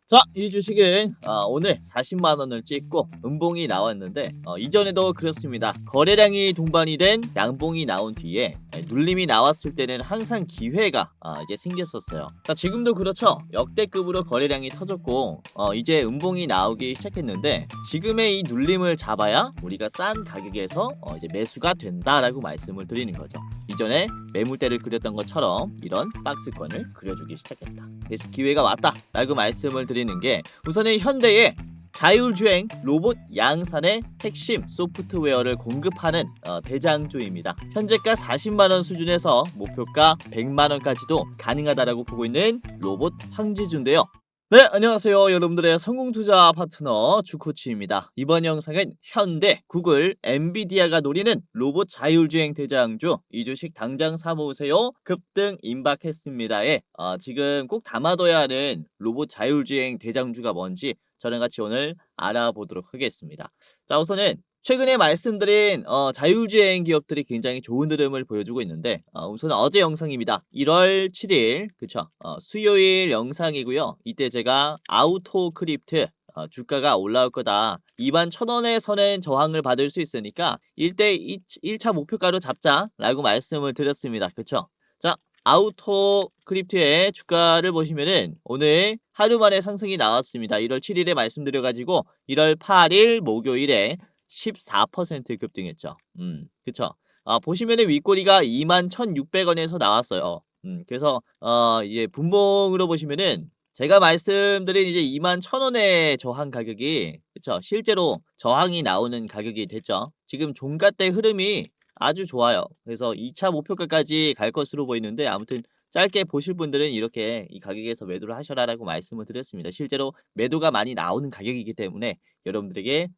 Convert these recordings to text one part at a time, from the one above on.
자, 이 주식은 오늘 40만 원을 찍고 음봉이 나왔는데 이전에도 그렇습니다. 거래량이 동반이 된 양봉이 나온 뒤에 눌림이 나왔을 때는 항상 기회가 이제 생겼었어요. 자, 지금도 그렇죠. 역대급으로 거래량이 터졌고 이제 음봉이 나오기 시작했는데 지금의 이 눌림을 잡아야 우리가 싼 가격에서 이제 매수가 된다라고 말씀을 드리는 거죠. 이전에 매물대를 그렸던 것처럼 이런 박스권을 그려주기 시작했다. 그래서 기회가 왔다라고 말씀을 드리는 게 우선은 현대의 자율주행 로봇 양산의 핵심 소프트웨어를 공급하는 대장주입니다. 현재가 40만원 수준에서 목표가 100만원까지도 가능하다라고 보고 있는 로봇 황지주인데요. 네, 안녕하세요. 여러분들의 성공투자 파트너 주코치입니다. 이번 영상은 현대, 구글, 엔비디아가 노리는 로봇 자율주행 대장주 이 주식 당장 사모으세요. 급등 임박했습니다에 지금 꼭 담아둬야 하는 로봇 자율주행 대장주가 뭔지 저랑 같이 오늘 알아보도록 하겠습니다. 자, 우선은 최근에 말씀드린 자율주행 기업들이 굉장히 좋은 흐름을 보여주고 있는데 우선 어제 영상입니다. 1월 7일 그쵸? 수요일 영상이고요. 이때 제가 아우토 크립트 주가가 올라올 거다. 21,000원에서는 저항을 받을 수 있으니까 1차 목표가로 잡자라고 말씀을 드렸습니다. 그쵸? 자, 아우토 크립트의 주가를 보시면은 오늘 하루 만에 상승이 나왔습니다. 1월 7일에 말씀드려가지고 1월 8일 목요일에 14% 급등했죠. 그쵸. 보시면은 윗꼬리가 21,600원에서 나왔어요. 그래서 이제 분봉으로 보시면은 제가 말씀드린 이제 21,000원의 저항 가격이 그쵸. 실제로 저항이 나오는 가격이 됐죠. 지금 종가대 흐름이 아주 좋아요. 그래서 2차 목표가까지 갈 것으로 보이는데 아무튼 짧게 보실 분들은 이렇게 이 가격에서 매도를 하셔라라고 말씀을 드렸습니다. 실제로 매도가 많이 나오는 가격이기 때문에 여러분들에게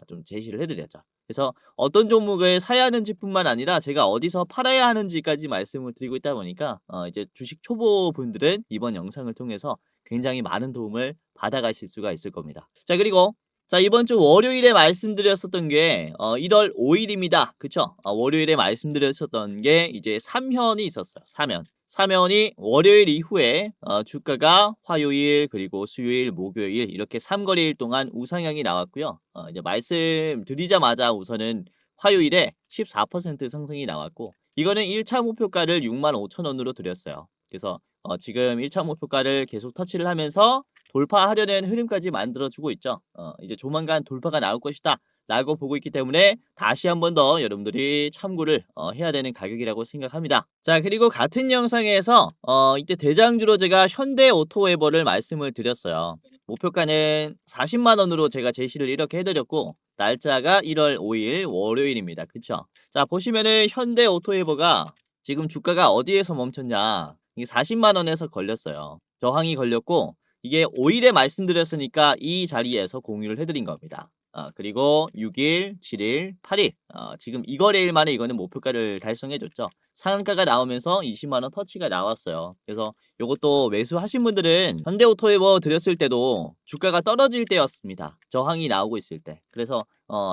좀 제시를 해드렸죠. 그래서 어떤 종목을 사야 하는지 뿐만 아니라 제가 어디서 팔아야 하는지까지 말씀을 드리고 있다 보니까 이제 주식 초보 분들은 이번 영상을 통해서 굉장히 많은 도움을 받아가실 수가 있을 겁니다. 자, 그리고 자, 이번 주 월요일에 말씀드렸었던 게 1월 5일입니다. 그쵸? 월요일에 말씀드렸었던 게 이제 3현이 있었어요. 3현. 3현이 월요일 이후에 주가가 화요일 그리고 수요일 목요일 이렇게 3거래일 동안 우상향이 나왔고요. 이제 말씀드리자마자 우선은 화요일에 14% 상승이 나왔고 이거는 1차 목표가를 65,000원으로 드렸어요. 그래서 지금 1차 목표가를 계속 터치를 하면서 돌파하려는 흐름까지 만들어주고 있죠. 이제 조만간 돌파가 나올 것이다 라고 보고 있기 때문에 다시 한 번 더 여러분들이 참고를 해야 되는 가격이라고 생각합니다. 자, 그리고 같은 영상에서 이때 대장주로 제가 현대오토웨버를 말씀을 드렸어요. 목표가는 40만원으로 제가 제시를 이렇게 해드렸고 날짜가 1월 5일 월요일입니다. 그쵸? 자, 보시면은 현대오토웨버가 지금 주가가 어디에서 멈췄냐, 이게 40만원에서 걸렸어요. 저항이 걸렸고 이게 5일에 말씀드렸으니까 이 자리에서 공유를 해드린 겁니다. 그리고 6일, 7일, 8일 지금 이 거래일 만에 이거는 목표가를 달성해줬죠. 상한가가 나오면서 20만원 터치가 나왔어요. 그래서 요것도 매수하신 분들은 현대오토웨버 드렸을 때도 주가가 떨어질 때였습니다. 저항이 나오고 있을 때. 그래서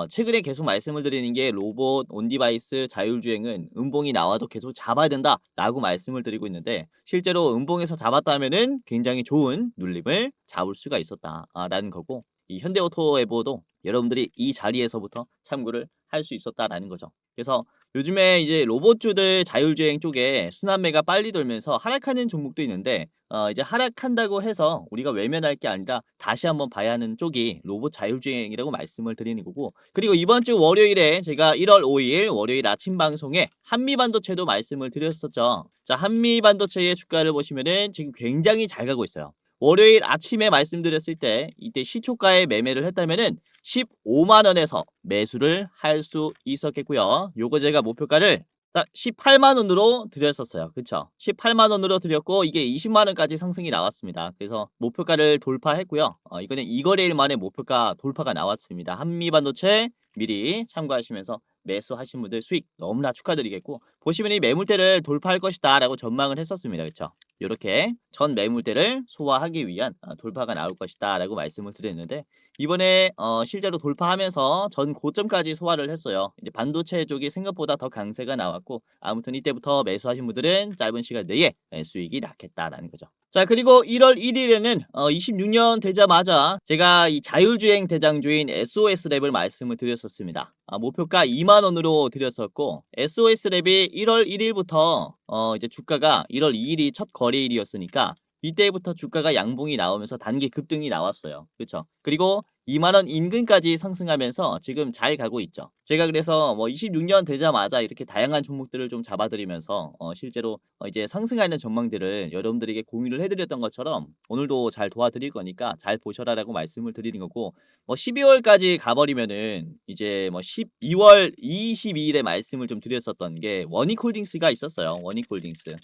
최근에 계속 말씀을 드리는 게 로봇, 온디바이스, 자율주행은 음봉이 나와도 계속 잡아야 된다 라고 말씀을 드리고 있는데 실제로 음봉에서 잡았다면은 굉장히 좋은 눌림을 잡을 수가 있었다 라는 거고 이 현대오토웨버도 여러분들이 이 자리에서부터 참고를 할 수 있었다라는 거죠. 그래서 요즘에 이제 로봇주들 자율주행 쪽에 순환매가 빨리 돌면서 하락하는 종목도 있는데 이제 하락한다고 해서 우리가 외면할 게 아니라 다시 한번 봐야 하는 쪽이 로봇 자율주행이라고 말씀을 드리는 거고 그리고 이번 주 월요일에 제가 1월 5일 월요일 아침 방송에 한미반도체도 말씀을 드렸었죠. 자, 한미반도체의 주가를 보시면은 지금 굉장히 잘 가고 있어요. 월요일 아침에 말씀드렸을 때 이때 시초가에 매매를 했다면은 15만원에서 매수를 할 수 있었겠고요. 요거 제가 목표가를 딱 18만원으로 드렸었어요. 그쵸? 18만원으로 드렸고 이게 20만원까지 상승이 나왔습니다. 그래서 목표가를 돌파했고요. 이거는 이거래일 만에 목표가 돌파가 나왔습니다. 한미반도체 미리 참고하시면서 매수하신 분들 수익 너무나 축하드리겠고 보시면 이 매물대를 돌파할 것이다 라고 전망을 했었습니다. 그쵸? 요렇게 전 매물대를 소화하기 위한 돌파가 나올 것이다라고 말씀을 드렸는데 이번에 실제로 돌파하면서 전 고점까지 소화를 했어요. 이제 반도체 쪽이 생각보다 더 강세가 나왔고 아무튼 이때부터 매수하신 분들은 짧은 시간 내에 수익이 났겠다라는 거죠. 자 그리고 1월 1일에는 26년 되자마자 제가 이 자율주행 대장주인 SOS랩을 말씀을 드렸었습니다. 목표가 2만 원으로 드렸었고 SOS랩이 1월 1일부터 이제 주가가 1월 2일이 첫 거래일이었으니까 이때부터 주가가 양봉이 나오면서 단기 급등이 나왔어요. 그쵸? 그리고 2만 원 인근까지 상승하면서 지금 잘 가고 있죠. 제가 그래서 뭐 26년 되자마자 이렇게 다양한 종목들을 좀 잡아드리면서 실제로 이제 상승하는 전망들을 여러분들에게 공유를 해드렸던 것처럼 오늘도 잘 도와드릴 거니까 잘 보셔라라고 말씀을 드리는 거고 뭐 12월까지 가버리면은 이제 뭐 12월 22일에 말씀을 좀 드렸었던 게 원익홀딩스가 있었어요. 원익홀딩스.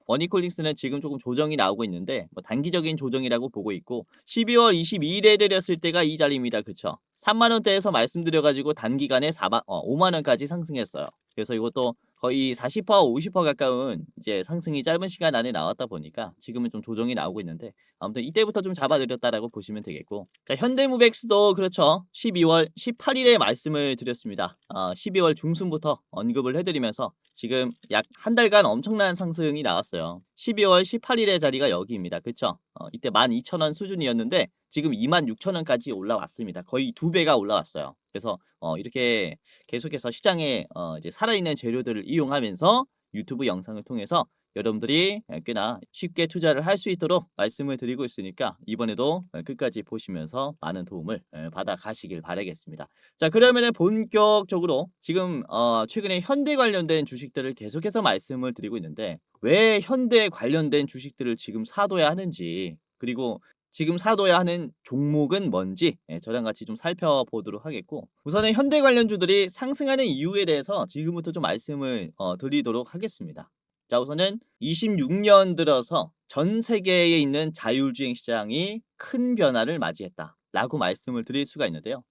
원익홀딩스는 지금 조금 조정이 나오고 있는데 뭐 단기적인 조정이라고 보고 있고 12월 22일에 드렸을 때가 이 자리입니다. 그쵸? 3만 원대에서 말씀드려가지고 단기간에 5만 원까지 상승했어요. 그래서 이것도 거의 40% 50% 가까운 이제 상승이 짧은 시간 안에 나왔다 보니까 지금은 좀 조정이 나오고 있는데 아무튼 이때부터 좀 잡아드렸다라고 보시면 되겠고 자 현대무백스도 그렇죠. 12월 18일에 말씀을 드렸습니다. 12월 중순부터 언급을 해드리면서 지금 약 한 달간 엄청난 상승이 나왔어요. 12월 18일의 자리가 여기입니다. 그쵸? 이때 12,000원 수준이었는데 지금 26,000원까지 올라왔습니다. 거의 2배가 올라왔어요. 그래서 이렇게 계속해서 시장에 이제 살아있는 재료들을 이용하면서 유튜브 영상을 통해서 여러분들이 꽤나 쉽게 투자를 할 수 있도록 말씀을 드리고 있으니까 이번에도 끝까지 보시면서 많은 도움을 받아 가시길 바라겠습니다. 자 그러면은 본격적으로 지금 최근에 현대 관련된 주식들을 계속해서 말씀을 드리고 있는데 왜 현대 관련된 주식들을 지금 사둬야 하는지 그리고 지금 사둬야 하는 종목은 뭔지 저랑 같이 좀 살펴보도록 하겠고 우선은 현대 관련주들이 상승하는 이유에 대해서 지금부터 좀 말씀을 드리도록 하겠습니다. 자 우선은 26년 들어서 전 세계에 있는 자율주행 시장이 큰 변화를 맞이했다 라고 말씀을 드릴 수가 있는데요.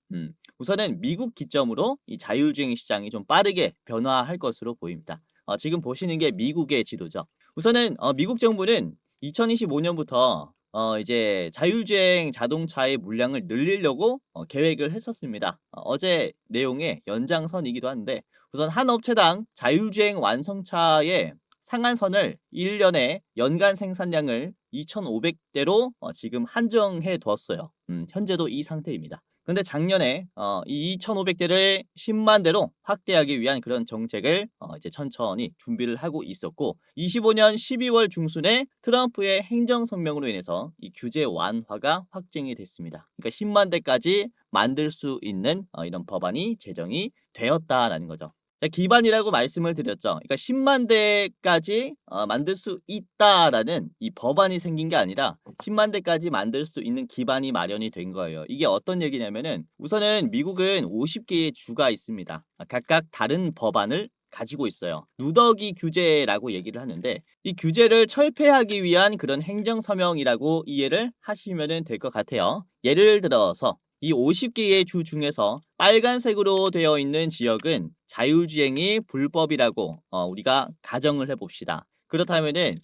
우선은 미국 기점으로 이 자율주행 시장이 좀 빠르게 변화할 것으로 보입니다. 지금 보시는 게 미국의 지도죠. 우선은 미국 정부는 2025년부터 이제 자율주행 자동차의 물량을 늘리려고 계획을 했었습니다. 어제 내용의 연장선이기도 한데 우선 한 업체당 자율주행 완성차의 상한선을 1년에 연간 생산량을 2,500대로 지금 한정해 뒀어요. 현재도 이 상태입니다. 근데 작년에 이 2,500대를 10만 대로 확대하기 위한 그런 정책을 이제 천천히 준비를 하고 있었고 25년 12월 중순에 트럼프의 행정성명으로 인해서 이 규제 완화가 확정이 됐습니다. 그러니까 10만 대까지 만들 수 있는 이런 법안이 제정이 되었다라는 거죠. 기반이라고 말씀을 드렸죠. 그러니까 10만 대까지 만들 수 있다라는 이 법안이 생긴 게 아니라 10만 대까지 만들 수 있는 기반이 마련이 된 거예요. 이게 어떤 얘기냐면은 우선은 미국은 50개의 주가 있습니다. 각각 다른 법안을 가지고 있어요. 누더기 규제라고 얘기를 하는데 이 규제를 철폐하기 위한 그런 행정서명이라고 이해를 하시면 될 것 같아요. 예를 들어서 이 50개의 주 중에서 빨간색으로 되어 있는 지역은 자율주행이 불법이라고 우리가 가정을 해봅시다. 그렇다면은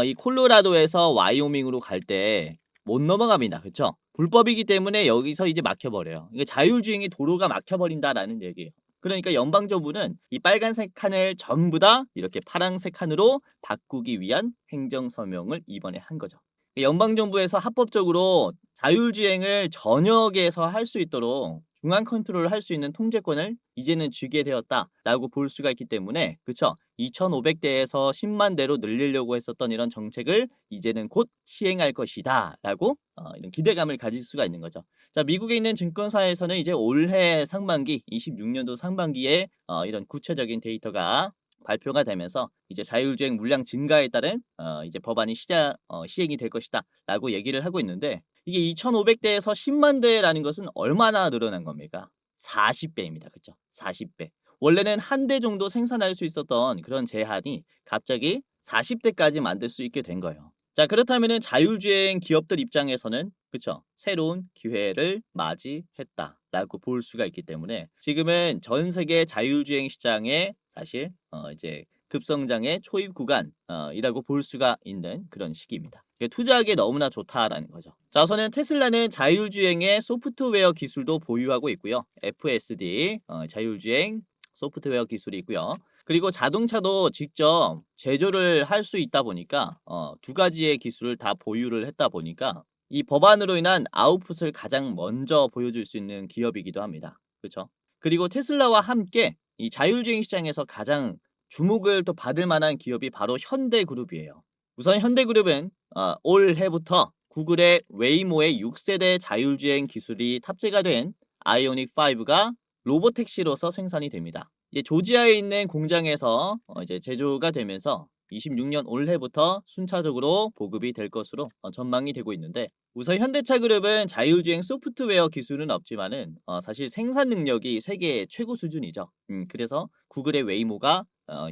이 콜로라도에서 와이오밍으로 갈 때 못 넘어갑니다. 그쵸? 불법이기 때문에 여기서 이제 막혀버려요. 이게 자율주행이 도로가 막혀버린다라는 얘기예요. 그러니까 연방정부는 이 빨간색 칸을 전부 다 이렇게 파란색 칸으로 바꾸기 위한 행정서명을 이번에 한 거죠. 연방정부에서 합법적으로 자율주행을 전역에서 할 수 있도록 중앙 컨트롤을 할 수 있는 통제권을 이제는 쥐게 되었다라고 볼 수가 있기 때문에 그쵸? 2,500대에서 10만 대로 늘리려고 했었던 이런 정책을 이제는 곧 시행할 것이다 라고 이런 기대감을 가질 수가 있는 거죠. 자 미국에 있는 증권사에서는 이제 올해 상반기 26년도 상반기에 이런 구체적인 데이터가 발표가 되면서 이제 자율주행 물량 증가에 따른 이제 법안이 시행이 될 것이다라고 얘기를 하고 있는데 이게 2,500대에서 10만 대라는 것은 얼마나 늘어난 겁니까? 40배입니다. 그쵸? 40배. 원래는 한 대 정도 생산할 수 있었던 그런 제한이 갑자기 40대까지 만들 수 있게 된 거예요. 자 그렇다면은 자율주행 기업들 입장에서는 그쵸? 새로운 기회를 맞이했다라고 볼 수가 있기 때문에 지금은 전 세계 자율주행 시장에 사실 이제 급성장의 초입 구간이라고 볼 수가 있는 그런 시기입니다. 투자하기에 너무나 좋다라는 거죠. 자, 우선은 테슬라는 자율주행의 소프트웨어 기술도 보유하고 있고요. FSD 자율주행 소프트웨어 기술이 있고요. 그리고 자동차도 직접 제조를 할 수 있다 보니까 두 가지의 기술을 다 보유를 했다 보니까 이 법안으로 인한 아웃풋을 가장 먼저 보여줄 수 있는 기업이기도 합니다. 그렇죠? 그리고 테슬라와 함께 이 자율주행 시장에서 가장 주목을 또 받을 만한 기업이 바로 현대그룹이에요. 우선 현대그룹은 올해부터 구글의 웨이모의 6세대 자율주행 기술이 탑재가 된 아이오닉 5가 로보택시로서 생산이 됩니다. 이제 조지아에 있는 공장에서 이제 제조가 되면서 26년 올해부터 순차적으로 보급이 될 것으로 전망이 되고 있는데, 우선 현대차 그룹은 자율주행 소프트웨어 기술은 없지만은 사실 생산 능력이 세계 최고 수준이죠. 그래서 구글의 웨이모가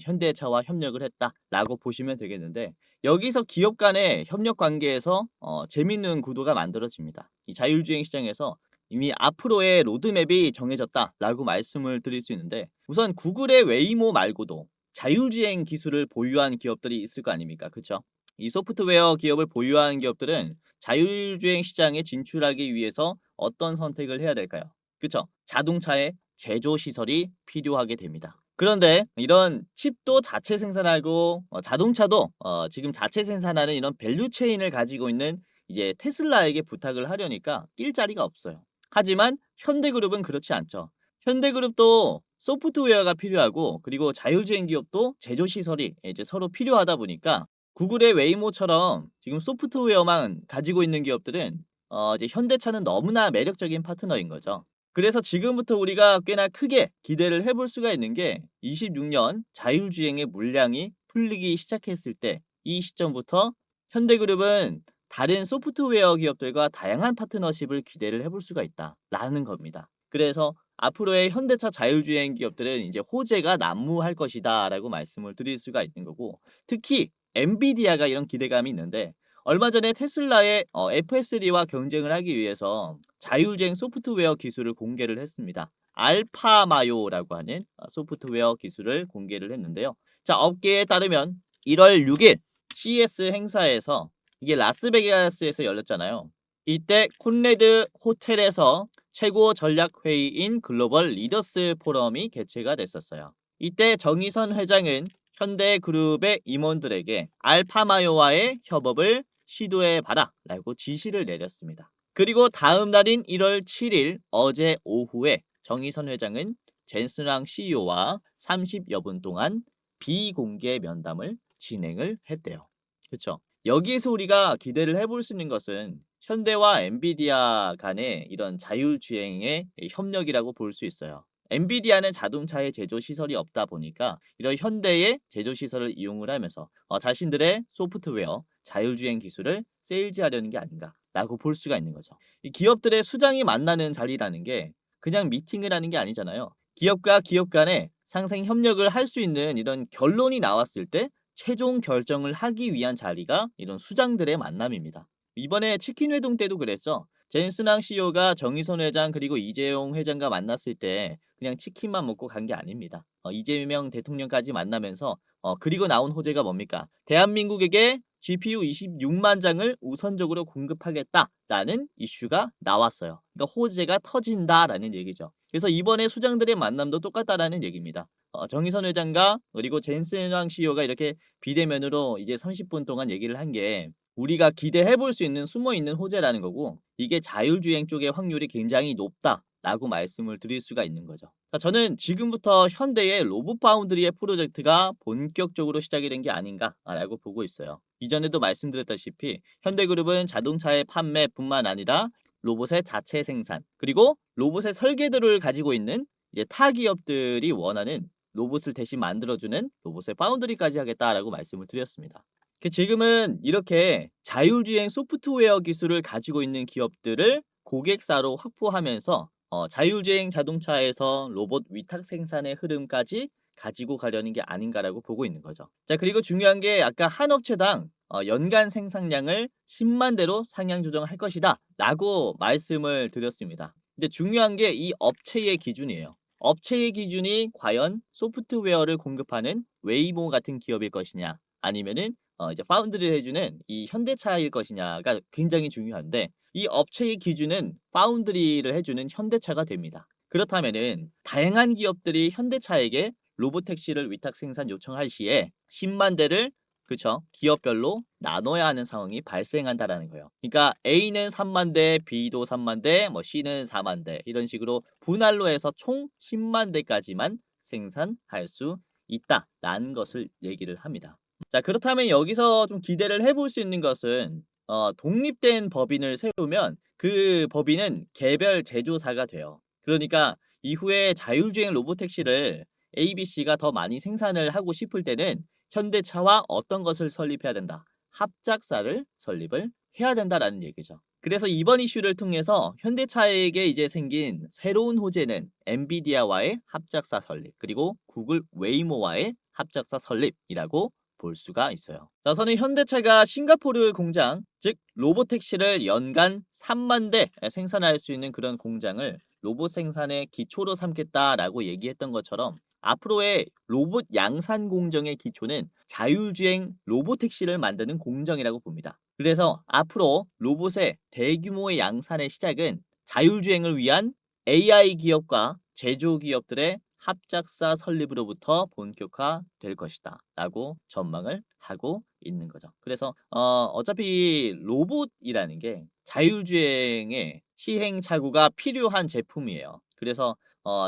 현대차와 협력을 했다라고 보시면 되겠는데, 여기서 기업 간의 협력 관계에서 재밌는 구도가 만들어집니다. 이 자율주행 시장에서 이미 앞으로의 로드맵이 정해졌다라고 말씀을 드릴 수 있는데, 우선 구글의 웨이모 말고도 자율주행 기술을 보유한 기업들이 있을 거 아닙니까? 그렇죠? 이 소프트웨어 기업을 보유한 기업들은 자율주행 시장에 진출하기 위해서 어떤 선택을 해야 될까요? 그렇죠? 자동차의 제조 시설이 필요하게 됩니다. 그런데 이런 칩도 자체 생산하고 자동차도 지금 자체 생산하는 이런 밸류 체인을 가지고 있는 이제 테슬라에게 부탁을 하려니까 낄 자리가 없어요. 하지만 현대그룹은 그렇지 않죠. 현대그룹도 소프트웨어가 필요하고, 그리고 자율주행 기업도 제조 시설이 이제 서로 필요하다 보니까 구글의 웨이모처럼 지금 소프트웨어만 가지고 있는 기업들은 이제 현대차는 너무나 매력적인 파트너인 거죠. 그래서 지금부터 우리가 꽤나 크게 기대를 해볼 수가 있는 게, 26년 자율주행의 물량이 풀리기 시작했을 때 이 시점부터 현대그룹은 다른 소프트웨어 기업들과 다양한 파트너십을 기대를 해볼 수가 있다라는 겁니다. 그래서 앞으로의 현대차 자율주행 기업들은 이제 호재가 난무할 것이다라고 말씀을 드릴 수가 있는 거고, 특히 엔비디아가 이런 기대감이 있는데, 얼마 전에 테슬라의 FSD와 경쟁을 하기 위해서 자율주행 소프트웨어 기술을 공개를 했습니다. 알파마요라고 하는 소프트웨어 기술을 공개를 했는데요. 자, 업계에 따르면 1월 6일 CES 행사에서, 이게 라스베가스에서 열렸잖아요. 이때 콘레드 호텔에서 최고 전략 회의인 글로벌 리더스 포럼이 개최가 됐었어요. 이때 정의선 회장은 현대그룹의 임원들에게 알파마요와의 협업을 시도해봐라 라고 지시를 내렸습니다. 그리고 다음 날인 1월 7일 어제 오후에 정의선 회장은 젠슨왕 CEO와 30여 분 동안 비공개 면담을 진행을 했대요. 그렇죠? 여기에서 우리가 기대를 해볼 수 있는 것은 현대와 엔비디아 간의 이런 자율주행의 협력이라고 볼 수 있어요. 엔비디아는 자동차의 제조 시설이 없다 보니까 이런 현대의 제조 시설을 이용을 하면서 자신들의 소프트웨어 자율주행 기술을 세일즈하려는 게 아닌가라고 볼 수가 있는 거죠. 이 기업들의 수장이 만나는 자리라는 게 그냥 미팅을 하는 게 아니잖아요. 기업과 기업 간에 상생 협력을 할 수 있는 이런 결론이 나왔을 때 최종 결정을 하기 위한 자리가 이런 수장들의 만남입니다. 이번에 치킨 회동 때도 그랬죠. 젠슨왕 CEO가 정의선 회장 그리고 이재용 회장과 만났을 때 그냥 치킨만 먹고 간 게 아닙니다. 이재명 대통령까지 만나면서 그리고 나온 호재가 뭡니까? 대한민국에게 GPU 26만 장을 우선적으로 공급하겠다라는 이슈가 나왔어요. 그러니까 호재가 터진다라는 얘기죠. 그래서 이번에 수장들의 만남도 똑같다라는 얘기입니다. 정의선 회장과 그리고 젠슨왕 CEO가 이렇게 비대면으로 이제 30분 동안 얘기를 한 게 우리가 기대해 볼 수 있는 숨어 있는 호재라는 거고, 이게 자율주행 쪽의 확률이 굉장히 높다라고 말씀을 드릴 수가 있는 거죠. 저는 지금부터 현대의 로봇 파운드리의 프로젝트가 본격적으로 시작이 된 게 아닌가라고 보고 있어요. 이전에도 말씀드렸다시피 현대그룹은 자동차의 판매뿐만 아니라 로봇의 자체 생산, 그리고 로봇의 설계도를 가지고 있는 이제 타 기업들이 원하는 로봇을 대신 만들어주는 로봇의 파운드리까지 하겠다라고 말씀을 드렸습니다. 지금은 이렇게 자율주행 소프트웨어 기술을 가지고 있는 기업들을 고객사로 확보하면서 자율주행 자동차에서 로봇 위탁 생산의 흐름까지 가지고 가려는 게 아닌가라고 보고 있는 거죠. 자, 그리고 중요한 게 아까 한 업체당 연간 생산량을 10만 대로 상향 조정할 것이다 라고 말씀을 드렸습니다. 근데 중요한 게 이 업체의 기준이에요. 업체의 기준이 과연 소프트웨어를 공급하는 웨이모 같은 기업일 것이냐 아니면은 이제 파운드리를 해주는 이 현대차일 것이냐가 굉장히 중요한데 이 업체의 기준은 파운드리를 해주는 현대차가 됩니다. 그렇다면은 다양한 기업들이 현대차에게 로보택시를 위탁 생산 요청할 시에 10만 대를 그쵸? 기업별로 나눠야 하는 상황이 발생한다라는 거예요. 그러니까 A는 3만 대, B도 3만 대, 뭐 C는 4만 대 이런 식으로 분할로 해서 총 10만 대까지만 생산할 수 있다라는 것을 얘기를 합니다. 자, 그렇다면 여기서 좀 기대를 해볼 수 있는 것은 독립된 법인을 세우면 그 법인은 개별 제조사가 돼요. 그러니까 이후에 자율주행 로보택시를 ABC가 더 많이 생산을 하고 싶을 때는 현대차와 어떤 것을 설립해야 된다. 합작사를 설립을 해야 된다라는 얘기죠. 그래서 이번 이슈를 통해서 현대차에게 이제 생긴 새로운 호재는 엔비디아와의 합작사 설립, 그리고 구글 웨이모와의 합작사 설립이라고 볼 수가 있어요. 자, 우선은 현대차가 싱가포르 공장, 즉 로보택시를 연간 3만 대 생산할 수 있는 그런 공장을 로봇 생산의 기초로 삼겠다라고 얘기했던 것처럼 앞으로의 로봇 양산 공정의 기초는 자율주행 로보택시를 만드는 공정이라고 봅니다. 그래서 앞으로 로봇의 대규모의 양산의 시작은 자율주행을 위한 AI 기업과 제조 기업들의 합작사 설립으로부터 본격화될 것이다 라고 전망을 하고 있는 거죠. 그래서 어차피 로봇이라는 게 자율주행의 시행착오가 필요한 제품이에요. 그래서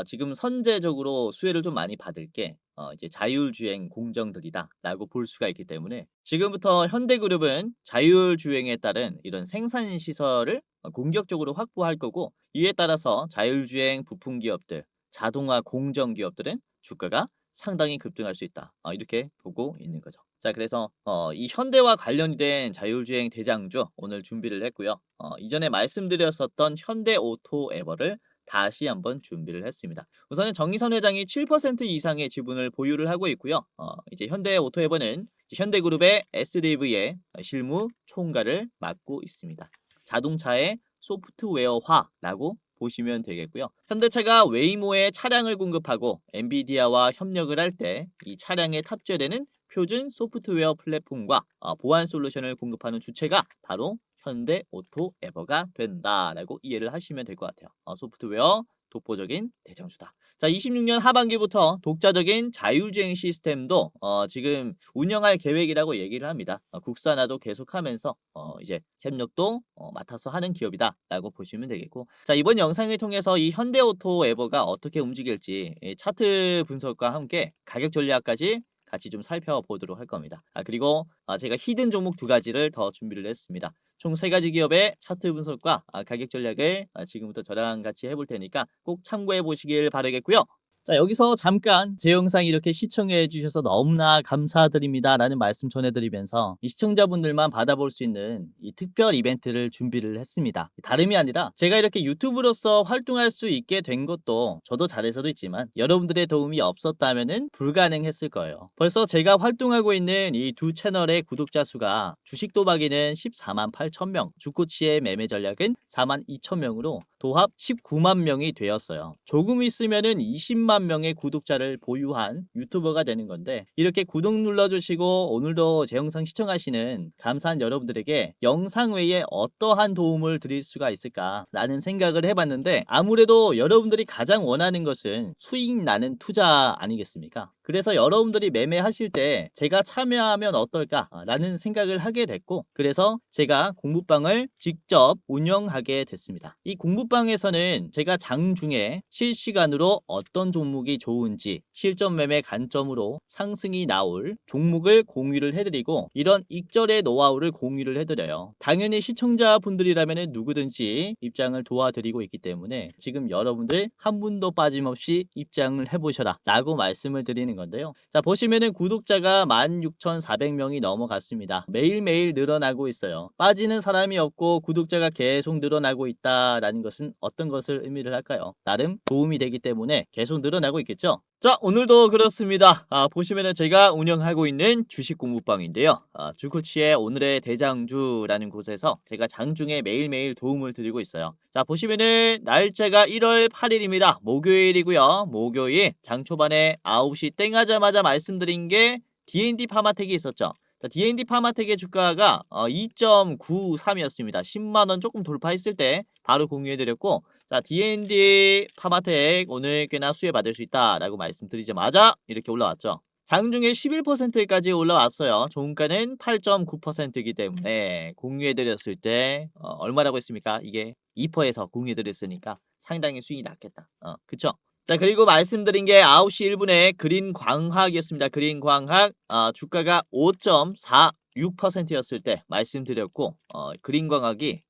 지금 선제적으로 수혜를 좀 많이 받을 게 이제 자율주행 공정들이다라고 볼 수가 있기 때문에 지금부터 현대그룹은 자율주행에 따른 이런 생산 시설을 공격적으로 확보할 거고 이에 따라서 자율주행 부품 기업들, 자동화 공정 기업들은 주가가 상당히 급등할 수 있다. 이렇게 보고 있는 거죠. 자, 그래서 이 현대와 관련된 자율주행 대장주 오늘 준비를 했고요. 이전에 말씀드렸었던 현대오토에버를 다시 한번 준비를 했습니다. 우선은 정의선 회장이 7% 이상의 지분을 보유를 하고 있고요. 이제 현대오토에버는 현대그룹의 SDV의 실무 총괄을 맡고 있습니다. 자동차의 소프트웨어화라고 보시면 되겠고요. 현대차가 웨이모에 차량을 공급하고 엔비디아와 협력을 할 때 이 차량에 탑재되는 표준 소프트웨어 플랫폼과 보안 솔루션을 공급하는 주체가 바로 현대오토에버가 된다라고 이해를 하시면 될 것 같아요. 소프트웨어 독보적인 대장주다. 자, 26년 하반기부터 독자적인 자율주행 시스템도 지금 운영할 계획이라고 얘기를 합니다. 국산화도 계속하면서 이제 협력도 맡아서 하는 기업이다라고 보시면 되겠고, 자, 이번 영상을 통해서 이 현대오토에버가 어떻게 움직일지 차트 분석과 함께 가격 전략까지 같이 좀 살펴보도록 할 겁니다. 그리고 제가 히든 종목 2가지를 더 준비를 했습니다. 총 3가지 기업의 차트 분석과 가격 전략을 지금부터 저랑 같이 해볼 테니까 꼭 참고해 보시길 바라겠고요. 자, 여기서 잠깐 제 영상 이렇게 시청해 주셔서 너무나 감사드립니다 라는 말씀 전해드리면서 이 시청자분들만 받아볼 수 있는 이 특별 이벤트를 준비를 했습니다. 다름이 아니라 제가 이렇게 유튜브로서 활동할 수 있게 된 것도 저도 잘해서도 있지만 여러분들의 도움이 없었다면 불가능했을 거예요. 벌써 제가 활동하고 있는 이 두 채널의 구독자 수가 주식 도박에는 14만 8천 명, 주코치의 매매 전략은 4만 2천 명으로 도합 19만 명이 되었어요. 조금 있으면은 20만 명의 구독자를 보유한 유튜버가 되는 건데, 이렇게 구독 눌러주시고 오늘도 제 영상 시청하시는 감사한 여러분들에게 영상 외에 어떠한 도움을 드릴 수가 있을까라는 생각을 해봤는데, 아무래도 여러분들이 가장 원하는 것은 수익 나는 투자 아니겠습니까? 그래서 여러분들이 매매하실 때 제가 참여하면 어떨까라는 생각을 하게 됐고, 그래서 제가 공부방을 직접 운영하게 됐습니다. 이 공부방에서는 제가 장중에 실시간으로 어떤 종목이 좋은지 실전 매매 관점으로 상승이 나올 종목을 공유를 해드리고, 이런 익절의 노하우를 공유를 해드려요. 당연히 시청자분들이라면 누구든지 입장을 도와드리고 있기 때문에 지금 여러분들 한 분도 빠짐없이 입장을 해보셔라 라고 말씀을 드리는 건데요. 자, 보시면은 구독자가 16,400명이 넘어갔습니다. 매일매일 늘어나고 있어요. 빠지는 사람이 없고 구독자가 계속 늘어나고 있다라는 것은 이것은 어떤 것을 의미를 할까요? 나름 도움이 되기 때문에 계속 늘어나고 있겠죠? 자, 오늘도 그렇습니다. 보시면은 제가 운영하고 있는 주식 공부방인데요. 주코치의 오늘의 대장주라는 곳에서 제가 장중에 매일매일 도움을 드리고 있어요. 자, 보시면은 날짜가 1월 8일입니다. 목요일이고요. 목요일 장 초반에 9시 땡 하자마자 말씀드린 게 D&D 파마텍이 있었죠. 자, D&D 파마텍의 주가가 2.93이었습니다. 10만원 조금 돌파했을 때 바로 공유해드렸고, 자, D&D 파마텍 오늘 꽤나 수혜받을 수 있다라고 말씀드리자마자 이렇게 올라왔죠. 장중에 11%까지 올라왔어요. 종가는 8.9%이기 때문에 공유해드렸을 때 얼마라고 했습니까? 이게 2%에서 공유해드렸으니까 상당히 수익이 났겠다. 그쵸? 자, 그리고 말씀드린 게 9시 1분에 그린광학이었습니다. 그린광학 주가가 5.46%였을 때 말씀드렸고 그린광학이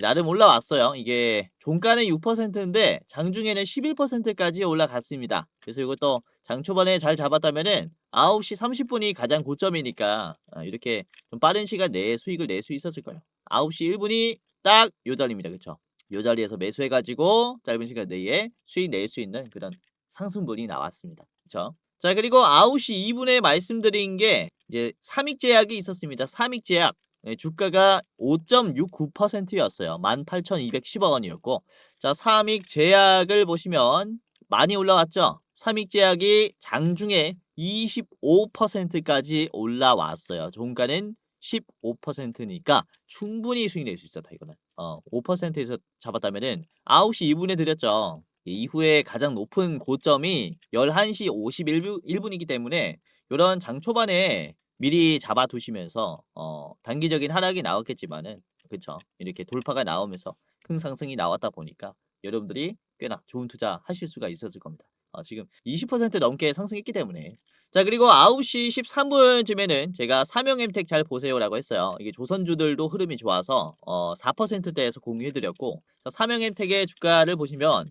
나름 올라왔어요. 이게 종가는 6%인데 장중에는 11%까지 올라갔습니다. 그래서 이것도 장 초반에 잘 잡았다면은 9시 30분이 가장 고점이니까 이렇게 좀 빠른 시간 내에 수익을 낼 수 있었을 거예요. 9시 1분이 딱 요 자리입니다. 그쵸? 요 자리에서 매수해가지고 짧은 시간 내에 수익 낼 수 있는 그런 상승분이 나왔습니다. 그쵸? 자, 그리고 9시 2분에 말씀드린 게 이제 삼익제약이 있었습니다. 삼익제약. 주가가 5.69%였어요. 18,210억 원이었고, 자, 삼익제약을 보시면 많이 올라왔죠. 삼익제약이 장중에 25%까지 올라왔어요. 종가는 15%니까 충분히 수익 낼 수 있었다 이거는. 5%에서 잡았다면은 9시 2분에 드렸죠. 이후에 가장 높은 고점이 11시 51분이기 때문에 이런 장 초반에 미리 잡아두시면서 단기적인 하락이 나왔겠지만은 그쵸? 이렇게 돌파가 나오면서 큰 상승이 나왔다 보니까 여러분들이 꽤나 좋은 투자 하실 수가 있었을 겁니다. 지금 20% 넘게 상승했기 때문에. 자, 그리고 9시 13분쯤에는 제가 삼영엠텍 잘 보세요라고 했어요. 이게 조선주들도 흐름이 좋아서 4%대에서 공유해드렸고, 자, 삼영엠텍의 주가를 보시면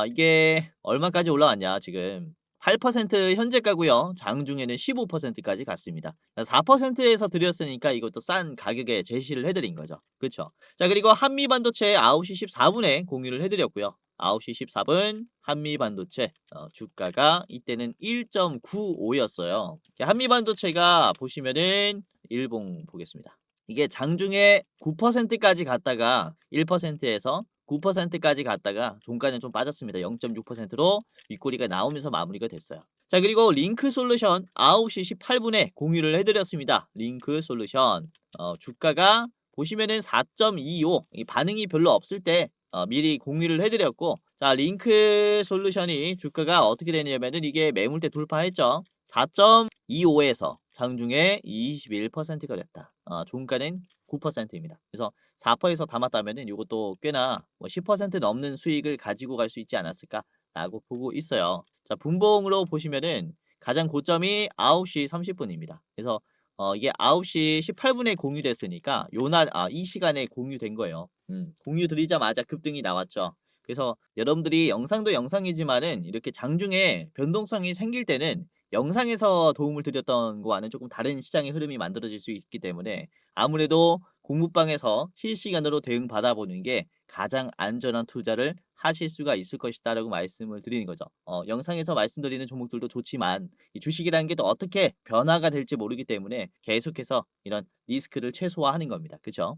이게 얼마까지 올라왔냐 지금 8% 현재가고요. 장중에는 15%까지 갔습니다. 4%에서 드렸으니까 이것도 싼 가격에 제시를 해드린 거죠. 그쵸? 자, 그리고 한미반도체 9시 14분에 공유를 해드렸고요. 9시 14분 한미반도체 주가가 이때는 1.95였어요. 한미반도체가 보시면은 일봉 보겠습니다. 이게 장중에 9%까지 갔다가 1%에서 9%까지 갔다가 종가는 좀 빠졌습니다. 0.6%로 윗꼬리가 나오면서 마무리가 됐어요. 자, 그리고 링크 솔루션 9시 18분에 공유를 해드렸습니다. 링크 솔루션 주가가 보시면은 4.25 반응이 별로 없을 때 미리 공유를 해드렸고, 자, 링크 솔루션이 주가가 어떻게 되냐면은 이게 매물대 돌파했죠. 4.25에서 장중에 21%가 됐다. 종가는 9%입니다. 그래서 4%에서 담았다면은 이것도 꽤나 10% 넘는 수익을 가지고 갈 수 있지 않았을까라고 보고 있어요. 자, 분봉으로 보시면은 가장 고점이 9시 30분입니다. 그래서 이게 9시 18분에 공유됐으니까 요날 이 시간에 공유된 거예요. 공유 드리자마자 급등이 나왔죠. 그래서 여러분들이 영상도 영상이지만은 이렇게 장중에 변동성이 생길 때는 영상에서 도움을 드렸던 거와는 조금 다른 시장의 흐름이 만들어질 수 있기 때문에 아무래도 공부방에서 실시간으로 대응 받아보는 게 가장 안전한 투자를 하실 수가 있을 것이다라고 말씀을 드리는 거죠. 영상에서 말씀드리는 종목들도 좋지만 이 주식이라는 게 또 어떻게 변화가 될지 모르기 때문에 계속해서 이런 리스크를 최소화하는 겁니다. 그쵸?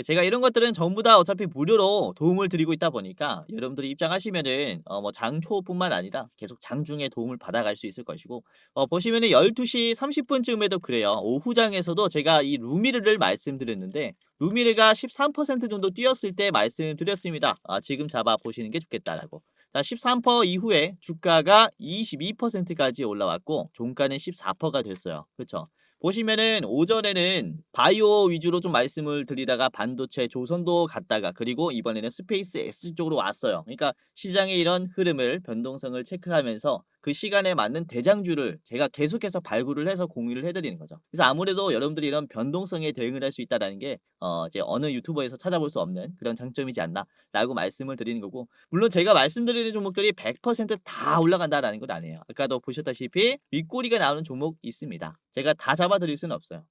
제가 이런 것들은 전부 다 어차피 무료로 도움을 드리고 있다 보니까 여러분들이 입장하시면은 뭐 장초뿐만 아니라 계속 장중에 도움을 받아갈 수 있을 것이고, 보시면은 12시 30분쯤에도 그래요. 오후장에서도 제가 이 루미르를 말씀드렸는데 루미르가 13% 정도 뛰었을 때 말씀드렸습니다. 지금 잡아 보시는 게 좋겠다라고. 자, 13% 이후에 주가가 22%까지 올라왔고 종가는 14%가 됐어요. 그렇죠? 보시면은 오전에는 바이오 위주로 좀 말씀을 드리다가 반도체 조선도 갔다가 그리고 이번에는 스페이스 X 쪽으로 왔어요. 그러니까 시장의 이런 흐름을 변동성을 체크하면서 그 시간에 맞는 대장주를 제가 계속해서 발굴을 해서 공유를 해드리는 거죠. 그래서 아무래도 여러분들이 이런 변동성에 대응을 할 수 있다는 게 이제 어느 유튜버에서 찾아볼 수 없는 그런 장점이지 않나라고 말씀을 드리는 거고, 물론 제가 말씀드리는 종목들이 100%다 올라간다라는 건 아니에요. 아까도 보셨다시피 윗꼬리가 나오는 종목 있습니다. 제가 다 잡아드릴 수는 없어요.